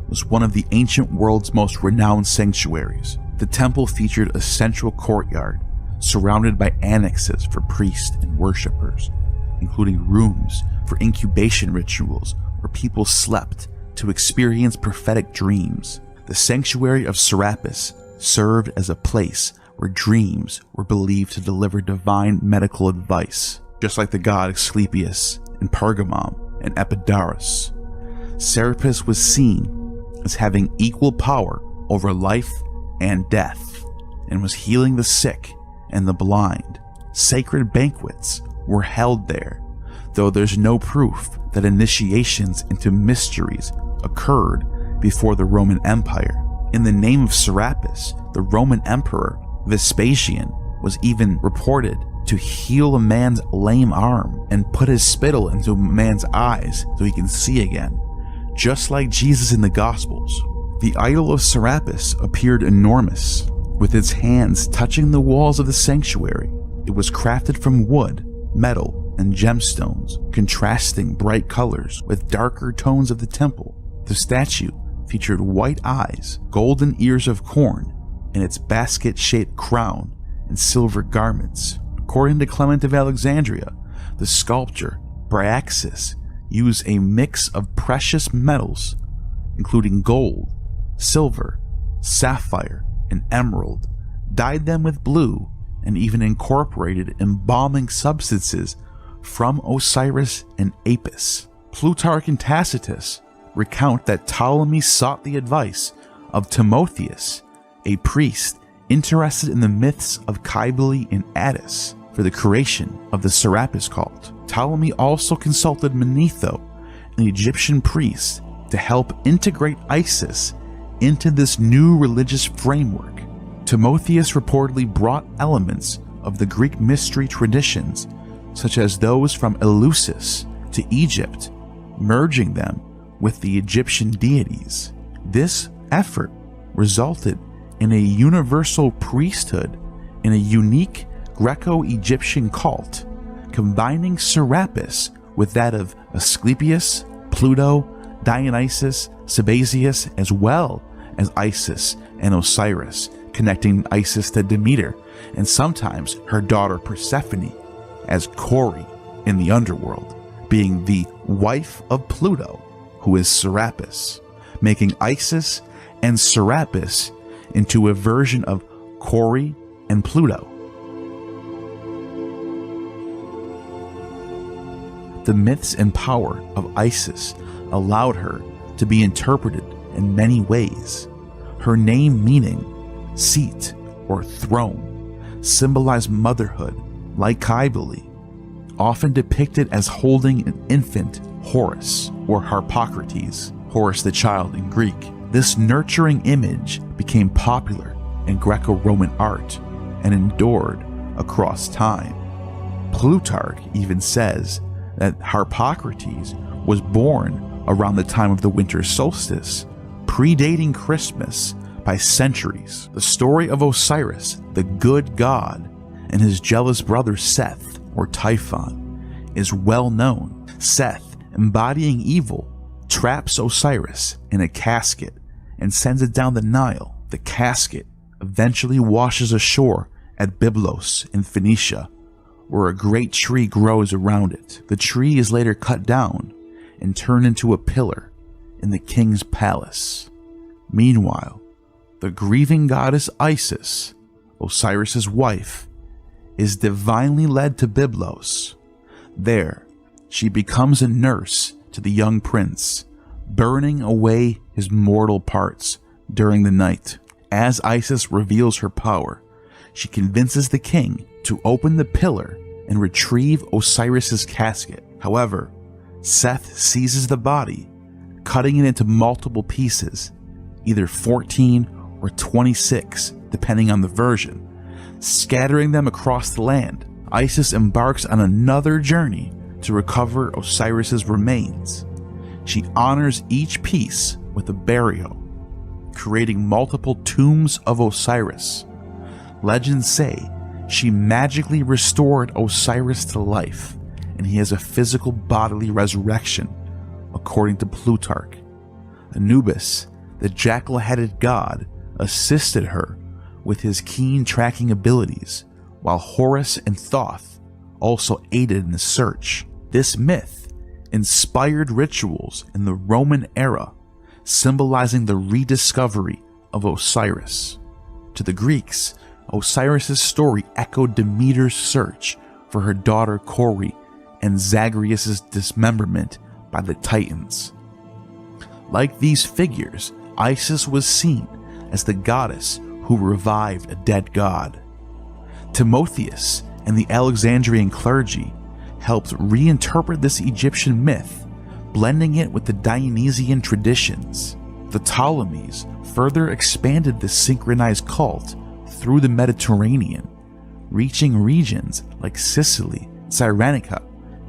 was one of the ancient world's most renowned sanctuaries. The temple featured a central courtyard surrounded by annexes for priests and worshippers, including rooms for incubation rituals where people slept to experience prophetic dreams. The sanctuary of Serapis served as a place where dreams were believed to deliver divine medical advice, just like the god Asclepius in Pergamum and Epidaurus. Serapis was seen as having equal power over life and death, and was healing the sick and the blind. Sacred banquets were held there, though there's no proof that initiations into mysteries occurred before the Roman Empire. In the name of Serapis, the Roman Emperor Vespasian was even reported to heal a man's lame arm and put his spittle into a man's eyes so he can see again, just like Jesus in the Gospels. The idol of Serapis appeared enormous, with its hands touching the walls of the sanctuary. It was crafted from wood, metal, and gemstones, contrasting bright colors with darker tones of the temple. The statue featured white eyes, golden ears of corn, and its basket-shaped crown and silver garments. According to Clement of Alexandria, the sculptor Bryaxis used a mix of precious metals, including gold, silver, sapphire, and emerald, dyed them with blue, and even incorporated embalming substances from Osiris and Apis. Plutarch and Tacitus recount that Ptolemy sought the advice of Timotheus, a priest interested in the myths of Cybele and Attis, for the creation of the Serapis cult. Ptolemy also consulted Manetho, an Egyptian priest, to help integrate Isis into this new religious framework. Timotheus reportedly brought elements of the Greek mystery traditions, such as those from Eleusis, to Egypt, merging them with the Egyptian deities. This effort resulted in a universal priesthood in a unique Greco-Egyptian cult, combining Serapis with that of Asclepius, Pluto, Dionysus, Sabazius, as well as Isis and Osiris, connecting Isis to Demeter, and sometimes her daughter Persephone as Kore in the underworld, being the wife of Pluto, who is Serapis, making Isis and Serapis into a version of Kore and Pluto. The myths and power of Isis allowed her to be interpreted in many ways. Her name, meaning seat or throne, symbolized motherhood, like Cybele, often depicted as holding an infant Horus or Harpocrates, Horus the child in Greek. This nurturing image became popular in Greco-Roman art and endured across time. Plutarch even says that Harpocrates was born around the time of the winter solstice, predating Christmas by centuries. The story of Osiris, the good god, and his jealous brother Seth, or Typhon, is well known. Seth, embodying evil, traps Osiris in a casket and sends it down the Nile. The casket eventually washes ashore at Byblos in Phoenicia, where a great tree grows around it. The tree is later cut down and turned into a pillar in the king's palace. Meanwhile, the grieving goddess Isis, Osiris's wife, is divinely led to Byblos. There, she becomes a nurse to the young prince, burning away his mortal parts during the night. As Isis reveals her power, she convinces the king to open the pillar and retrieve Osiris's casket. However, Seth seizes the body, cutting it into multiple pieces, either 14 or 26, depending on the version, scattering them across the land. Isis embarks on another journey to recover Osiris's remains. She honors each piece with a burial, creating multiple tombs of Osiris. Legends say she magically restored Osiris to life, and he has a physical bodily resurrection, according to Plutarch. Anubis, the jackal-headed god, assisted her with his keen tracking abilities, while Horus and Thoth also aided in the search. This myth inspired rituals in the Roman era, symbolizing the rediscovery of Osiris. To the Greeks, Osiris's story echoed Demeter's search for her daughter Kore and Zagreus's dismemberment by the Titans. Like these figures, Isis was seen as the goddess who revived a dead god. Timotheus and the Alexandrian clergy helped reinterpret this Egyptian myth, blending it with the Dionysian traditions. The Ptolemies further expanded the synchronized cult through the Mediterranean, reaching regions like Sicily, Cyrenaica,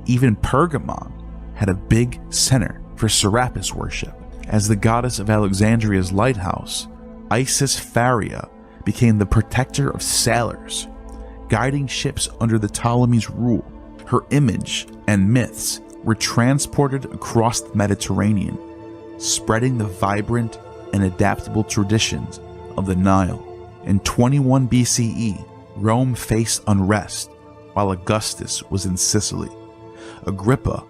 even Pergamon had a big center for Serapis worship. As the goddess of Alexandria's lighthouse, Isis Pharia became the protector of sailors, guiding ships under the Ptolemies' rule. Her image and myths were transported across the Mediterranean, spreading the vibrant and adaptable traditions of the Nile. In 21 BCE, Rome faced unrest while Augustus was in Sicily. Agrippa,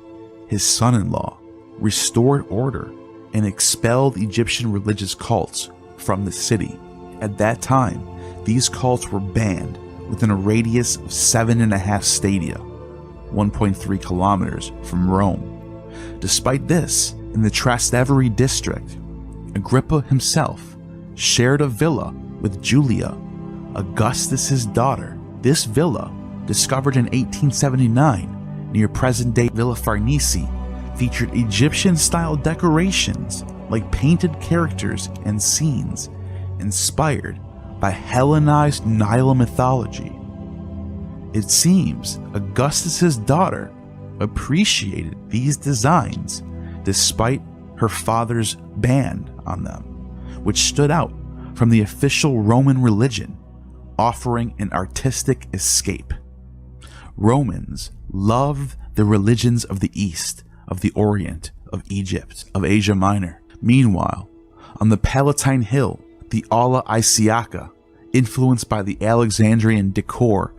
his son-in-law, restored order and expelled Egyptian religious cults from the city. At that time, these cults were banned within a radius of 7.5 stadia, 1.3 kilometers from Rome. Despite this, in the Trastevere district, Agrippa himself shared a villa with Julia, Augustus's daughter. This villa, discovered in 1879 near present-day Villa Farnese, featured Egyptian-style decorations like painted characters and scenes inspired by Hellenized Nile mythology. It seems Augustus's daughter appreciated these designs despite her father's ban on them, which stood out from the official Roman religion, offering an artistic escape. Romans loved the religions of the East, of the Orient, of Egypt, of Asia Minor. Meanwhile, on the Palatine Hill, the Aula Isiaca, influenced by the Alexandrian decor,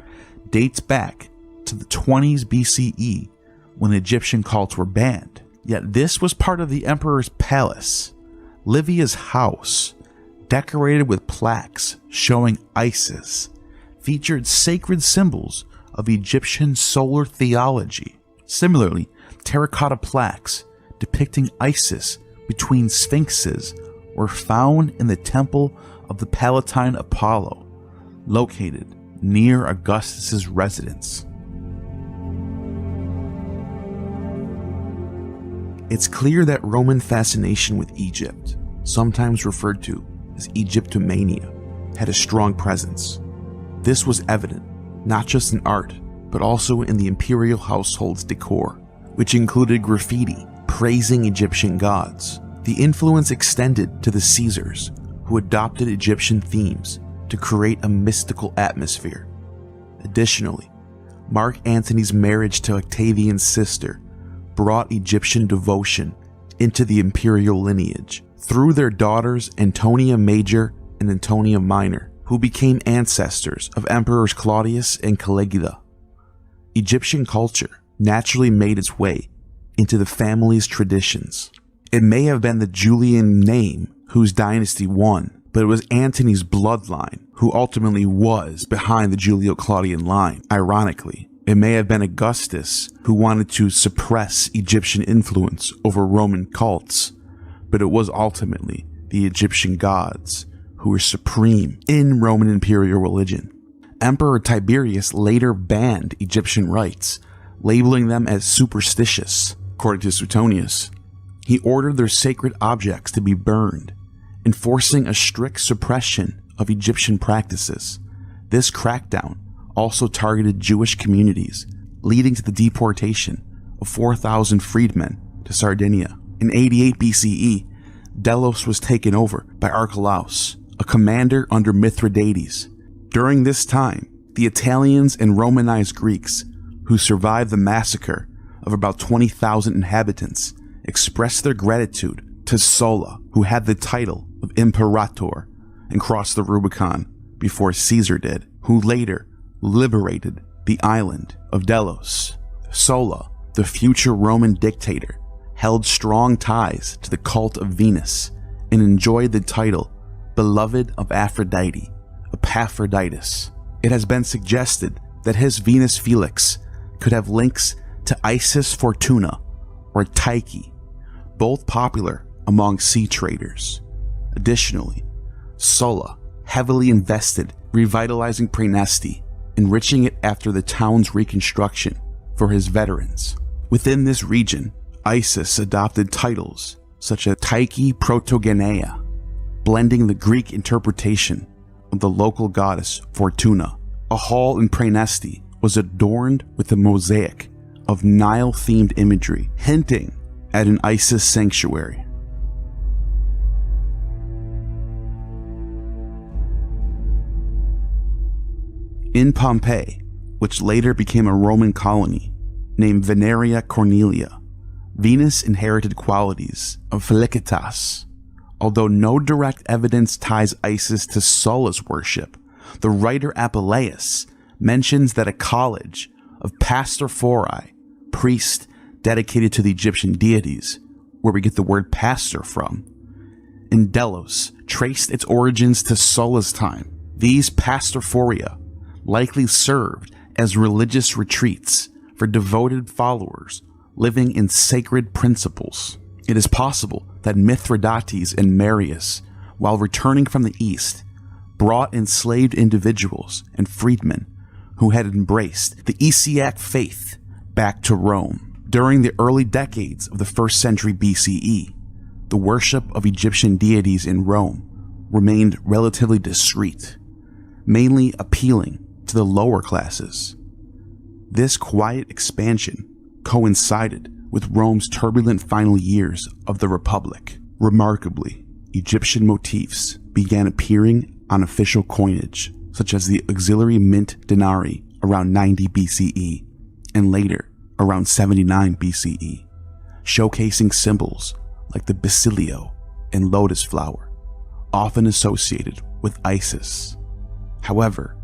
dates back to the 20s BCE when Egyptian cults were banned. Yet this was part of the emperor's palace. Livia's house, decorated with plaques showing Isis, featured sacred symbols of Egyptian solar theology. Similarly, terracotta plaques depicting Isis between sphinxes were found in the temple of the Palatine Apollo, located near Augustus's residence. It's clear that Roman fascination with Egypt, sometimes referred to as Egyptomania, had a strong presence. This was evident not just in art, but also in the imperial household's decor, which included graffiti praising Egyptian gods. The influence extended to the Caesars, who adopted Egyptian themes to create a mystical atmosphere. Additionally, Mark Antony's marriage to Octavian's sister brought Egyptian devotion into the imperial lineage through their daughters Antonia Major and Antonia Minor, who became ancestors of Emperors Claudius and Caligula. Egyptian culture naturally made its way into the family's traditions. It may have been the Julian name whose dynasty won, but it was Antony's bloodline who ultimately was behind the Julio-Claudian line. Ironically, it may have been Augustus who wanted to suppress Egyptian influence over Roman cults, but it was ultimately the Egyptian gods who were supreme in Roman imperial religion. Emperor Tiberius later banned Egyptian rites, labeling them as superstitious. According to Suetonius, he ordered their sacred objects to be burned, enforcing a strict suppression of Egyptian practices. This crackdown also targeted Jewish communities, leading to the deportation of 4,000 freedmen to Sardinia. In 88 BCE, Delos was taken over by Archelaus, a commander under Mithridates. During this time, the Italians and Romanized Greeks, who survived the massacre of about 20,000 inhabitants, expressed their gratitude to Sulla, who had the title of Imperator and crossed the Rubicon before Caesar did, who later liberated the island of Delos. Sulla, the future Roman dictator, held strong ties to the cult of Venus and enjoyed the title Beloved of Aphrodite, Epaphroditus. It has been suggested that his Venus Felix could have links to Isis Fortuna or Tyche, both popular among sea traders. Additionally, Sulla heavily invested revitalizing Praeneste, enriching it after the town's reconstruction for his veterans. Within this region, Isis adopted titles such as Tyche Protogeneia, blending the Greek interpretation of the local goddess Fortuna. A hall in Praeneste was adorned with a mosaic of Nile-themed imagery, hinting at an Isis sanctuary. In Pompeii, which later became a Roman colony, named Veneria Cornelia, Venus inherited qualities of Felicitas. Although no direct evidence ties Isis to Sulla's worship, the writer Apuleius mentions that a college of Pastafori, priests dedicated to the Egyptian deities, where we get the word pastor from, in Delos, traced its origins to Sulla's time. These Pastaforia likely served as religious retreats for devoted followers living in sacred principles. It is possible that Mithridates and Marius, while returning from the east, brought enslaved individuals and freedmen who had embraced the Isiac faith back to Rome. During the early decades of the 1st century BCE, the worship of Egyptian deities in Rome remained relatively discreet, mainly appealing to the lower classes. This quiet expansion coincided with Rome's turbulent final years of the Republic. Remarkably, Egyptian motifs began appearing on official coinage, such as the auxiliary mint denarii around 90 BCE, and later around 79 BCE, showcasing symbols like the basileia and lotus flower, often associated with Isis. However,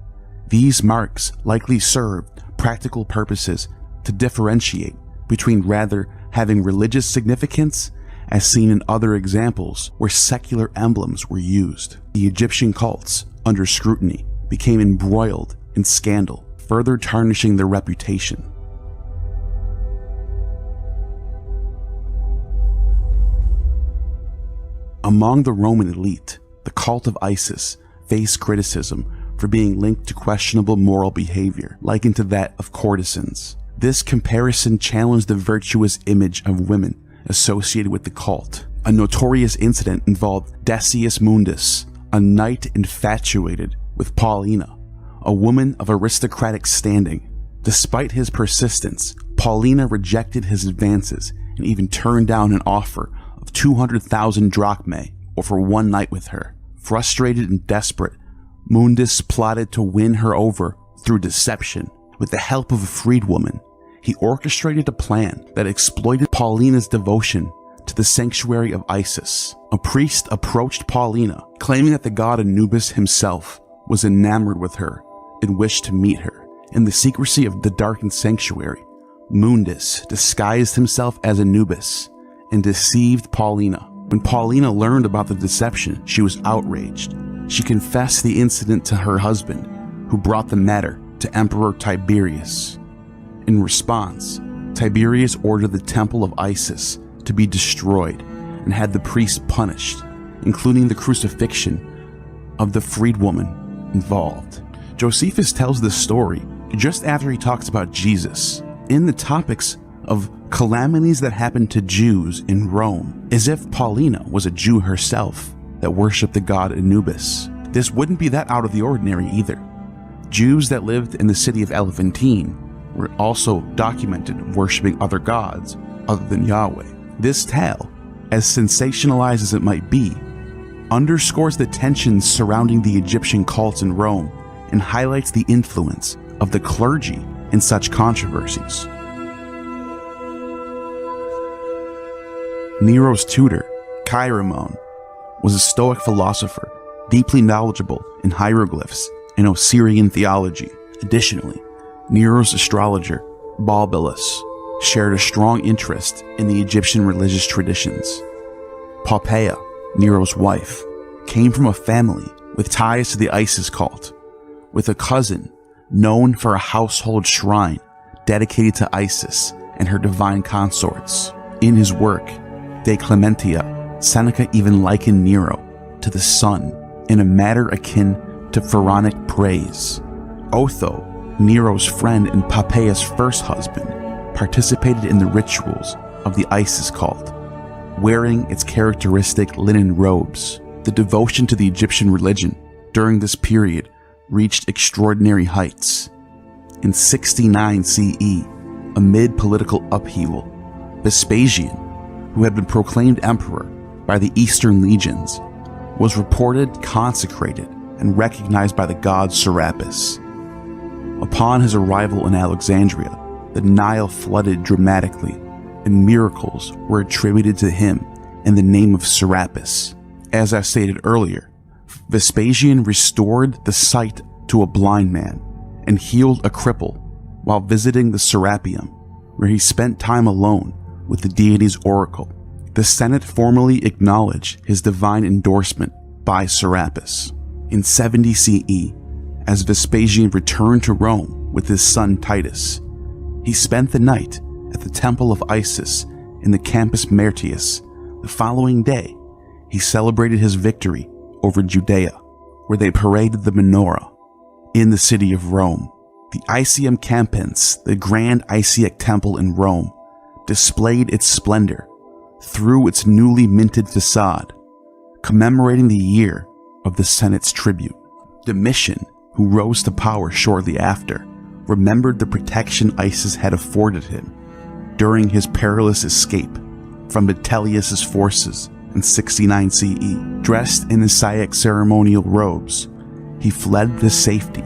these marks likely served practical purposes to differentiate between rather having religious significance, as seen in other examples where secular emblems were used. The Egyptian cults, under scrutiny, became embroiled in scandal, further tarnishing their reputation. Among the Roman elite, the cult of Isis faced criticism for being linked to questionable moral behavior, likened to that of courtesans. This comparison challenged the virtuous image of women associated with the cult. A notorious incident involved Decius Mundus, a knight infatuated with Paulina, a woman of aristocratic standing. Despite his persistence, Paulina rejected his advances and even turned down an offer of 200,000 drachmae for one night with her. Frustrated and desperate, Mundus plotted to win her over through deception. With the help of a freedwoman, he orchestrated a plan that exploited Paulina's devotion to the sanctuary of Isis. A priest approached Paulina, claiming that the god Anubis himself was enamored with her and wished to meet her. In the secrecy of the darkened sanctuary, Mundus disguised himself as Anubis and deceived Paulina. When Paulina learned about the deception, she was outraged. She confessed the incident to her husband, who brought the matter to Emperor Tiberius. In response, Tiberius ordered the temple of Isis to be destroyed and had the priests punished, including the crucifixion of the freedwoman involved. Josephus tells this story just after he talks about Jesus in the topics of calamities that happened to Jews in Rome, as if Paulina was a Jew herself that worshipped the god Anubis. This wouldn't be that out of the ordinary either. Jews that lived in the city of Elephantine were also documented worshipping other gods other than Yahweh. This tale, as sensationalized as it might be, underscores the tensions surrounding the Egyptian cults in Rome and highlights the influence of the clergy in such controversies. Nero's tutor, Chiron, was a Stoic philosopher deeply knowledgeable in hieroglyphs and Osirian theology. Additionally, Nero's astrologer, Balbillus, shared a strong interest in the Egyptian religious traditions. Poppaea, Nero's wife, came from a family with ties to the Isis cult, with a cousin known for a household shrine dedicated to Isis and her divine consorts. In his work, De Clementia, Seneca even likened Nero to the sun in a matter akin to pharaonic praise. Otho, Nero's friend and Poppaea's first husband, participated in the rituals of the Isis cult, wearing its characteristic linen robes. The devotion to the Egyptian religion during this period reached extraordinary heights. In 69 CE, amid political upheaval, Vespasian, who had been proclaimed emperor by the Eastern legions, was reported consecrated and recognized by the god Serapis. Upon his arrival in Alexandria, the Nile flooded dramatically, and miracles were attributed to him in the name of Serapis. As I stated earlier, Vespasian restored the sight to a blind man and healed a cripple while visiting the Serapeum, where he spent time alone with the deity's oracle. The Senate formally acknowledged his divine endorsement by Serapis. In 70 CE, as Vespasian returned to Rome with his son Titus, he spent the night at the Temple of Isis in the Campus Martius. The following day, he celebrated his victory over Judea, where they paraded the menorah in the city of Rome. The Isium Campens, the grand Isiac temple in Rome, displayed its splendor through its newly minted facade, commemorating the year of the Senate's tribute. Domitian, who rose to power shortly after, remembered the protection Isis had afforded him during his perilous escape from Vitellius's forces in 69 CE. Dressed in his Isiac ceremonial robes, he fled to safety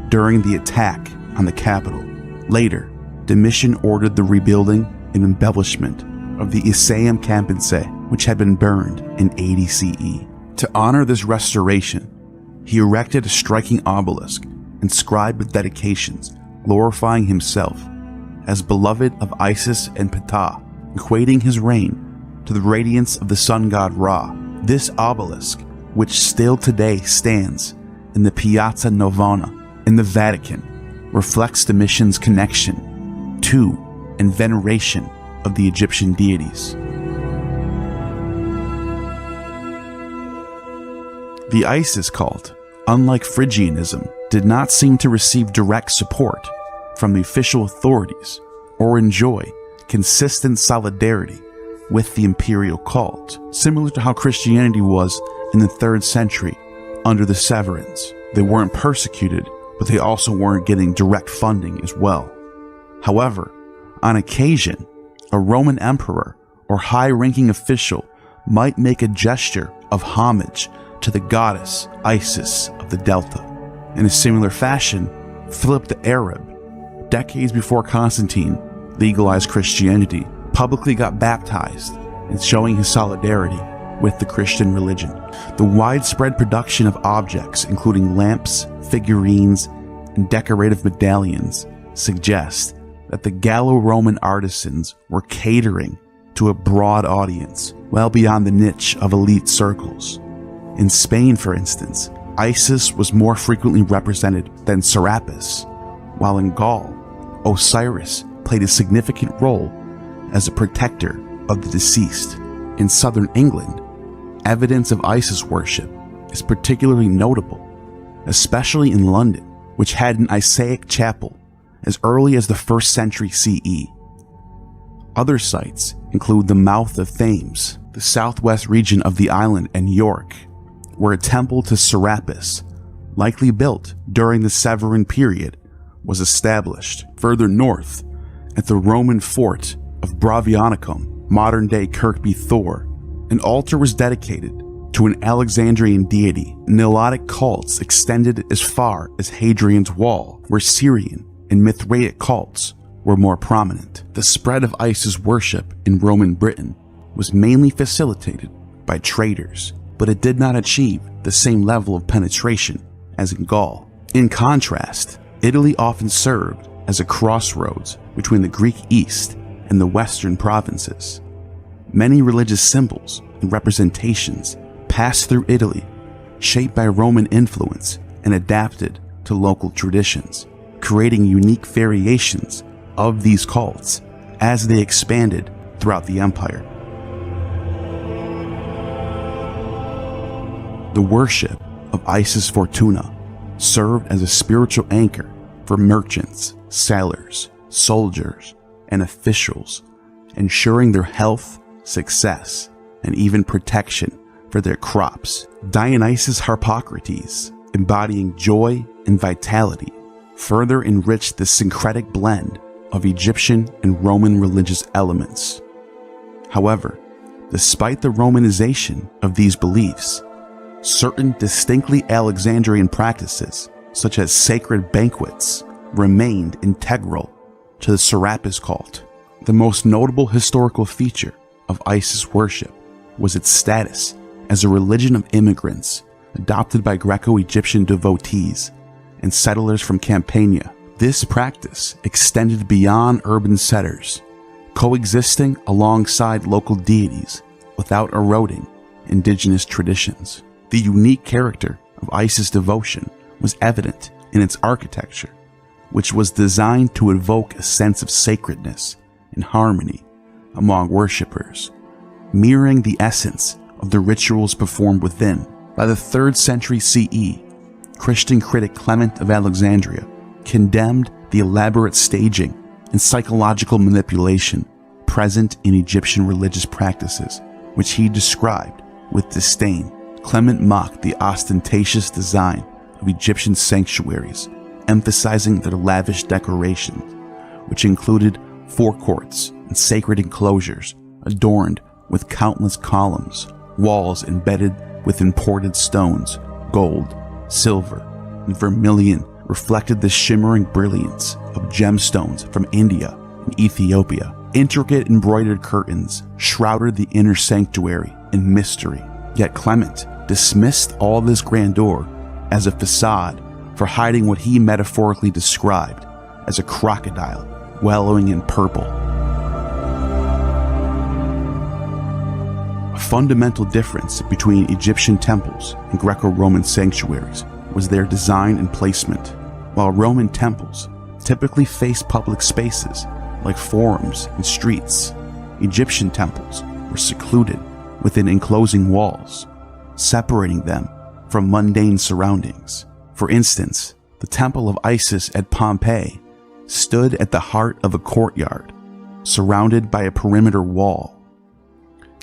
during the attack on the capital. Later, Domitian ordered the rebuilding and embellishment of the Isium Campense, which had been burned in 80 CE. To honor this restoration, he erected a striking obelisk inscribed with dedications glorifying himself as beloved of Isis and Ptah, equating his reign to the radiance of the sun god Ra. This obelisk, which still today stands in the Piazza Navona in the Vatican, reflects Domitian's connection to and veneration of the Egyptian deities. The Isis cult, unlike Phrygianism, did not seem to receive direct support from the official authorities or enjoy consistent solidarity with the imperial cult, similar to how Christianity was in the 3rd century under the Severans. They weren't persecuted, but they also weren't getting direct funding as well. However, on occasion, a Roman emperor or high-ranking official might make a gesture of homage to the goddess Isis of the Delta. In a similar fashion, Philip the Arab, decades before Constantine legalized Christianity, publicly got baptized and showing his solidarity with the Christian religion. The widespread production of objects, including lamps, figurines, and decorative medallions, suggest that the Gallo-Roman artisans were catering to a broad audience, well beyond the niche of elite circles. In Spain, for instance, Isis was more frequently represented than Serapis, while in Gaul, Osiris played a significant role as a protector of the deceased. In southern England, evidence of Isis worship is particularly notable, especially in London, which had an Isaic chapel as early as the 1st century CE. Other sites include the mouth of Thames, the southwest region of the island, and York, where a temple to Serapis, likely built during the Severan period, was established. Further north, at the Roman fort of Bravionicum, modern-day Kirkby Thor, an altar was dedicated to an Alexandrian deity. Nilotic cults extended as far as Hadrian's Wall, where Syrian and Mithraic cults were more prominent. The spread of Isis worship in Roman Britain was mainly facilitated by traders, but it did not achieve the same level of penetration as in Gaul. In contrast, Italy often served as a crossroads between the Greek East and the Western provinces. Many religious symbols and representations passed through Italy, shaped by Roman influence and adapted to local traditions, creating unique variations of these cults as they expanded throughout the empire. The worship of Isis Fortuna served as a spiritual anchor for merchants, sailors, soldiers, and officials, ensuring their health, success, and even protection for their crops. Dionysus Harpocrates, embodying joy and vitality, further enriched the syncretic blend of Egyptian and Roman religious elements. However, despite the Romanization of these beliefs, certain distinctly Alexandrian practices, such as sacred banquets, remained integral to the Serapis cult. The most notable historical feature of Isis worship was its status as a religion of immigrants adopted by Greco-Egyptian devotees and settlers from Campania. This practice extended beyond urban centers, coexisting alongside local deities without eroding indigenous traditions. The unique character of Isis devotion was evident in its architecture, which was designed to evoke a sense of sacredness and harmony among worshippers, mirroring the essence of the rituals performed within. By the 3rd century CE, Christian critic Clement of Alexandria condemned the elaborate staging and psychological manipulation present in Egyptian religious practices, which he described with disdain. Clement mocked the ostentatious design of Egyptian sanctuaries, emphasizing their lavish decorations, which included forecourts and sacred enclosures adorned with countless columns, walls embedded with imported stones, gold, silver, and vermilion reflected the shimmering brilliance of gemstones from India and Ethiopia. Intricate embroidered curtains shrouded the inner sanctuary in mystery, yet Clement dismissed all this grandeur as a facade for hiding what he metaphorically described as a crocodile wallowing in purple. A fundamental difference between Egyptian temples and Greco-Roman sanctuaries was their design and placement. While Roman temples typically faced public spaces like forums and streets, Egyptian temples were secluded within enclosing walls, separating them from mundane surroundings. For instance, the Temple of Isis at Pompeii stood at the heart of a courtyard, surrounded by a perimeter wall.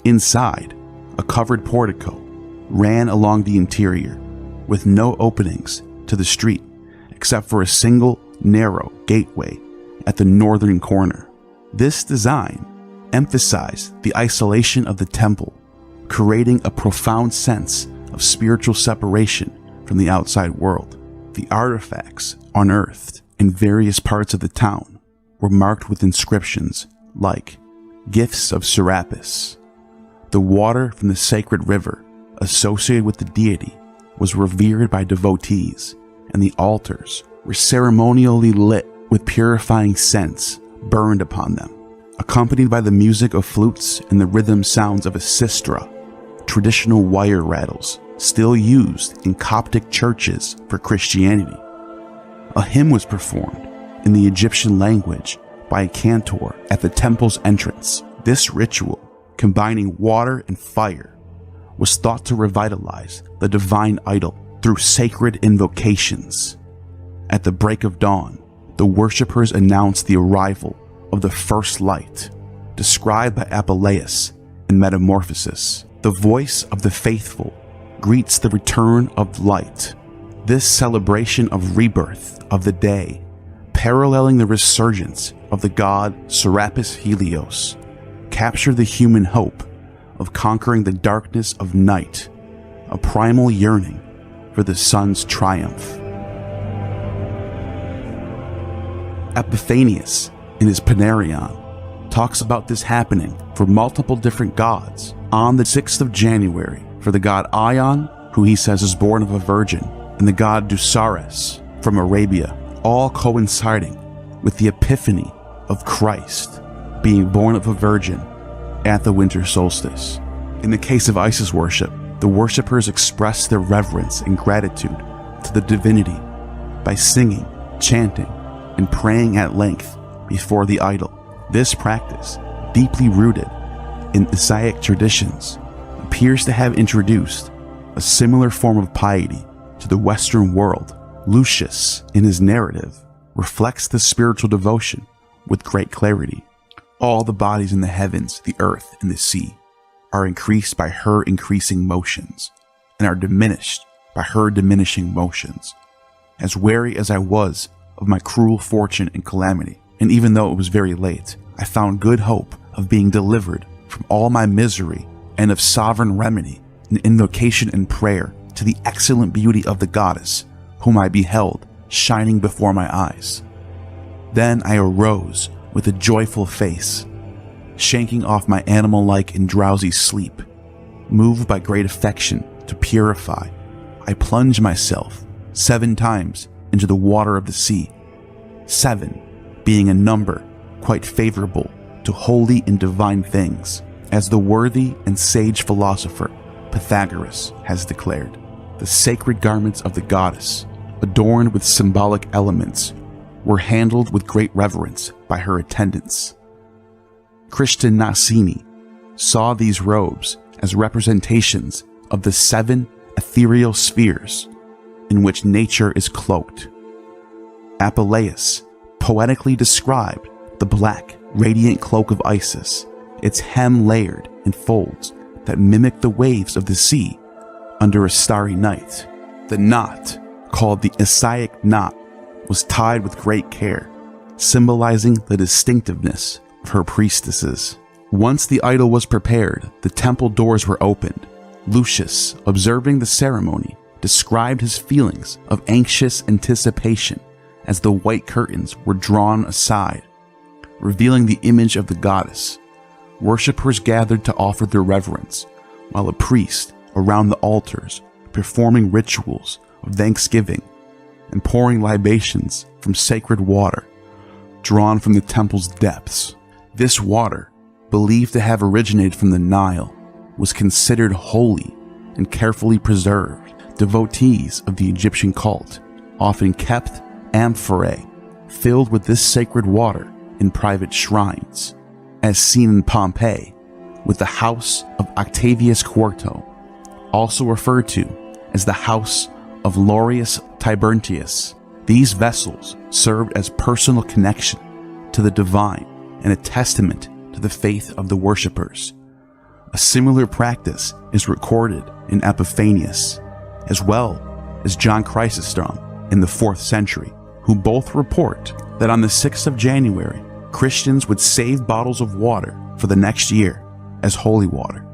Inside, a covered portico ran along the interior, with no openings to the street except for a single narrow gateway at the northern corner. This design emphasized the isolation of the temple, creating a profound sense of spiritual separation from the outside world. The artifacts unearthed in various parts of the town were marked with inscriptions like "Gifts of Serapis." The water from the sacred river associated with the deity was revered by devotees, and the altars were ceremonially lit with purifying scents burned upon them, accompanied by the music of flutes and the rhythm sounds of a sistra, traditional wire rattles still used in Coptic churches for Christianity. A hymn was performed in the Egyptian language by a cantor at the temple's entrance. This ritual, combining water and fire, was thought to revitalize the divine idol through sacred invocations. At the break of dawn, the worshippers announced the arrival of the first light, described by Apuleius in Metamorphosis. The voice of the faithful greets the return of light. This celebration of rebirth of the day, paralleling the resurgence of the god Serapis Helios, captured the human hope of conquering the darkness of night, a primal yearning for the sun's triumph. Epiphanius, in his Panarion, talks about this happening for multiple different gods on the 6th of January for the god Ion, who he says is born of a virgin, and the god Dusares from Arabia, all coinciding with the epiphany of Christ being born of a virgin at the winter solstice. In the case of Isis worship, the worshippers expressed their reverence and gratitude to the divinity by singing, chanting, and praying at length before the idol. This practice, deeply rooted in Isaic traditions, appears to have introduced a similar form of piety to the Western world. Lucius, in his narrative, reflects this spiritual devotion with great clarity. All the bodies in the heavens, the earth, and the sea are increased by her increasing motions, and are diminished by her diminishing motions. As wary as I was of my cruel fortune and calamity, and even though it was very late, I found good hope of being delivered from all my misery and of sovereign remedy in invocation and prayer to the excellent beauty of the goddess, whom I beheld shining before my eyes. Then I arose with a joyful face, shaking off my animal-like and drowsy sleep. Moved by great affection to purify, I plunged myself 7 times into the water of the sea, 7 being a number quite favorable to holy and divine things, as the worthy and sage philosopher Pythagoras has declared. The sacred garments of the goddess, adorned with symbolic elements, were handled with great reverence by her attendants. Christian Nassini saw these robes as representations of the 7 ethereal spheres in which nature is cloaked. Apuleius poetically described the black, radiant cloak of Isis, its hem layered in folds that mimic the waves of the sea under a starry night. The knot, called the Isaic knot, was tied with great care, symbolizing the distinctiveness of her priestesses. Once the idol was prepared, the temple doors were opened. Lucius, observing the ceremony, described his feelings of anxious anticipation as the white curtains were drawn aside, revealing the image of the goddess. Worshippers gathered to offer their reverence, while a priest around the altars performing rituals of thanksgiving and pouring libations from sacred water drawn from the temple's depths. This water, believed to have originated from the Nile, was considered holy and carefully preserved. Devotees of the Egyptian cult often kept amphorae filled with this sacred water in private shrines, as seen in Pompeii with the house of Octavius Quarto, also referred to as the house of Laurius Tiburtius. These vessels served as personal connection to the divine and a testament to the faith of the worshippers. A similar practice is recorded in Epiphanius, as well as John Chrysostom in the 4th century, who both report that on the 6th of January, Christians would save bottles of water for the next year as holy water.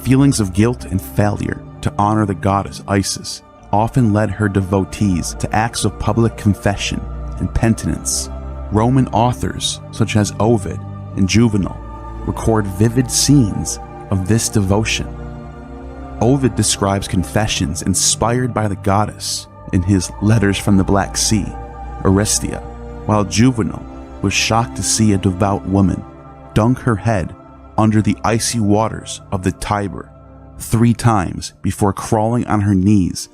Feelings of guilt and failure to honor the goddess Isis often led her devotees to acts of public confession and penitence. Roman authors such as Ovid and Juvenal record vivid scenes of this devotion. Ovid describes confessions inspired by the goddess in his Letters from the Black Sea, Orestia, while Juvenal was shocked to see a devout woman dunk her head under the icy waters of the Tiber 3 times before crawling on her knees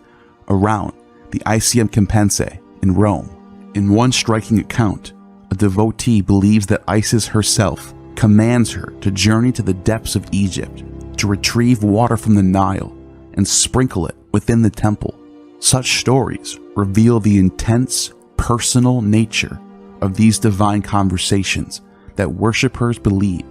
around the Icium Compensae in Rome. In one striking account, a devotee believes that Isis herself commands her to journey to the depths of Egypt to retrieve water from the Nile and sprinkle it within the temple. Such stories reveal the intense, personal nature of these divine conversations that worshippers believe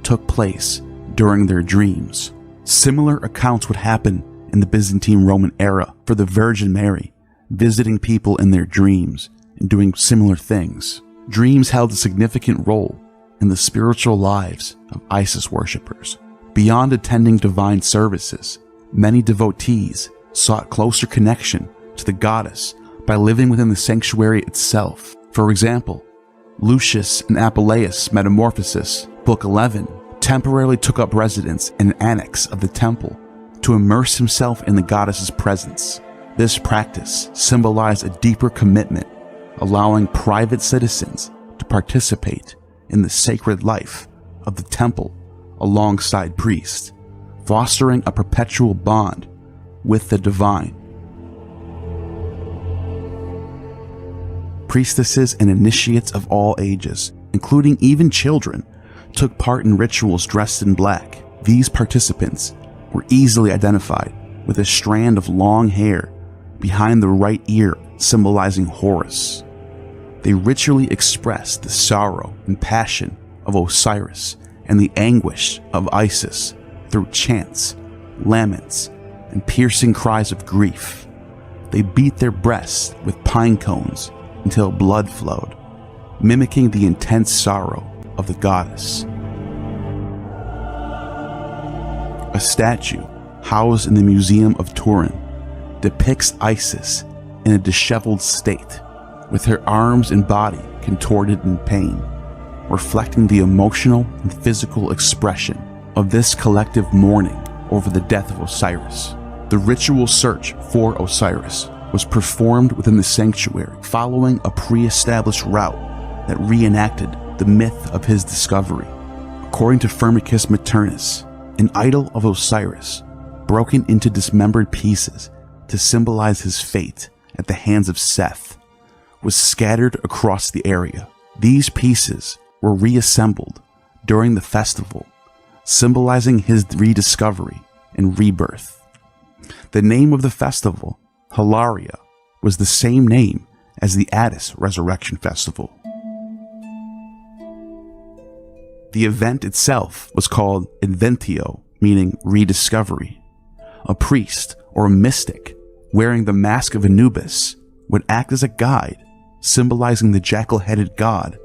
took place during their dreams. Similar accounts would happen in the Byzantine Roman era for the Virgin Mary, visiting people in their dreams and doing similar things. Dreams held a significant role in the spiritual lives of Isis worshippers. Beyond attending divine services, many devotees sought closer connection to the goddess by living within the sanctuary itself. For example, Lucius and Apuleius' Metamorphosis, Book 11, temporarily took up residence in an annex of the temple to immerse himself in the goddess's presence. This practice symbolized a deeper commitment, allowing private citizens to participate in the sacred life of the temple alongside priests, fostering a perpetual bond with the divine. Priestesses and initiates of all ages, including even children, took part in rituals dressed in black. These participants were easily identified with a strand of long hair behind the right ear symbolizing Horus. They ritually expressed the sorrow and passion of Osiris and the anguish of Isis through chants, laments, and piercing cries of grief. They beat their breasts with pine cones until blood flowed, mimicking the intense sorrow of the goddess. A statue housed in the Museum of Turin depicts Isis in a disheveled state, with her arms and body contorted in pain, reflecting the emotional and physical expression of this collective mourning over the death of Osiris. The ritual search for Osiris was performed within the sanctuary following a pre-established route that reenacted the myth of his discovery. According to Firmicus Maternus, an idol of Osiris, broken into dismembered pieces to symbolize his fate at the hands of Seth, was scattered across the area. These pieces were reassembled during the festival, symbolizing his rediscovery and rebirth. The name of the festival, Hilaria, was the same name as the Attis Resurrection Festival. The event itself was called Inventio, meaning rediscovery. A priest or a mystic wearing the mask of Anubis would act as a guide, symbolizing the jackal-headed god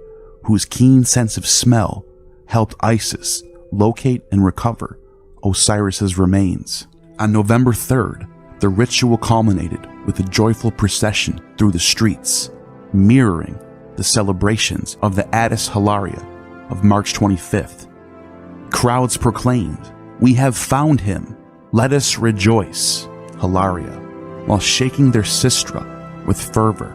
whose keen sense of smell helped Isis locate and recover Osiris's remains. On November 3rd, the ritual culminated with a joyful procession through the streets, mirroring the celebrations of the Attis Hilaria of March 25th. Crowds proclaimed, "We have found him, let us rejoice," Hilaria, while shaking their sistra with fervor.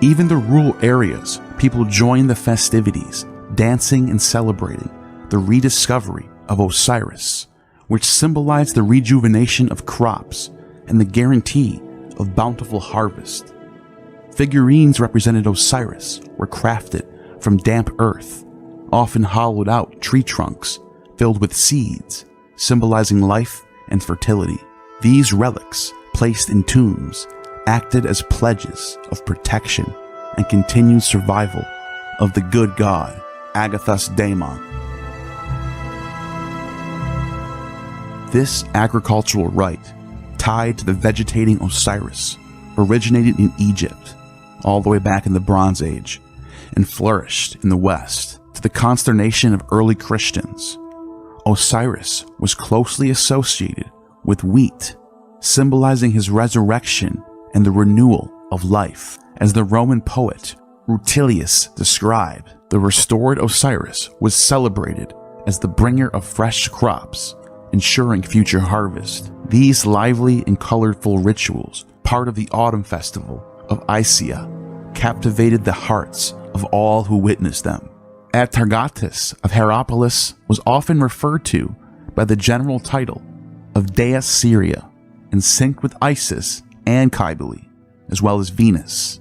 Even the rural areas, people joined the festivities, dancing and celebrating the rediscovery of Osiris, which symbolized the rejuvenation of crops and the guarantee of bountiful harvest. Figurines represented Osiris were crafted from damp earth, often hollowed out tree trunks filled with seeds, symbolizing life and fertility. These relics, placed in tombs, acted as pledges of protection and continued survival of the good god, Agathos Daimon. This agricultural rite, tied to the vegetating Osiris, originated in Egypt, all the way back in the Bronze Age, and flourished in the West. To the consternation of early Christians, Osiris was closely associated with wheat, symbolizing his resurrection and the renewal of life. As the Roman poet Rutilius described, the restored Osiris was celebrated as the bringer of fresh crops, ensuring future harvest. These lively and colorful rituals, part of the autumn festival of Isia, captivated the hearts of all who witnessed them. Atargatis of Hierapolis was often referred to by the general title of Dea Syria, and synced with Isis and Cybele, as well as Venus.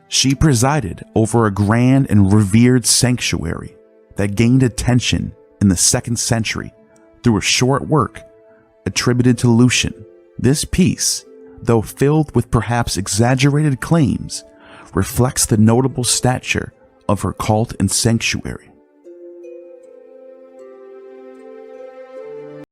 She presided over a grand and revered sanctuary that gained attention in the 2nd century through a short work attributed to Lucian. This piece, though filled with perhaps exaggerated claims, reflects the notable stature of her cult and sanctuary.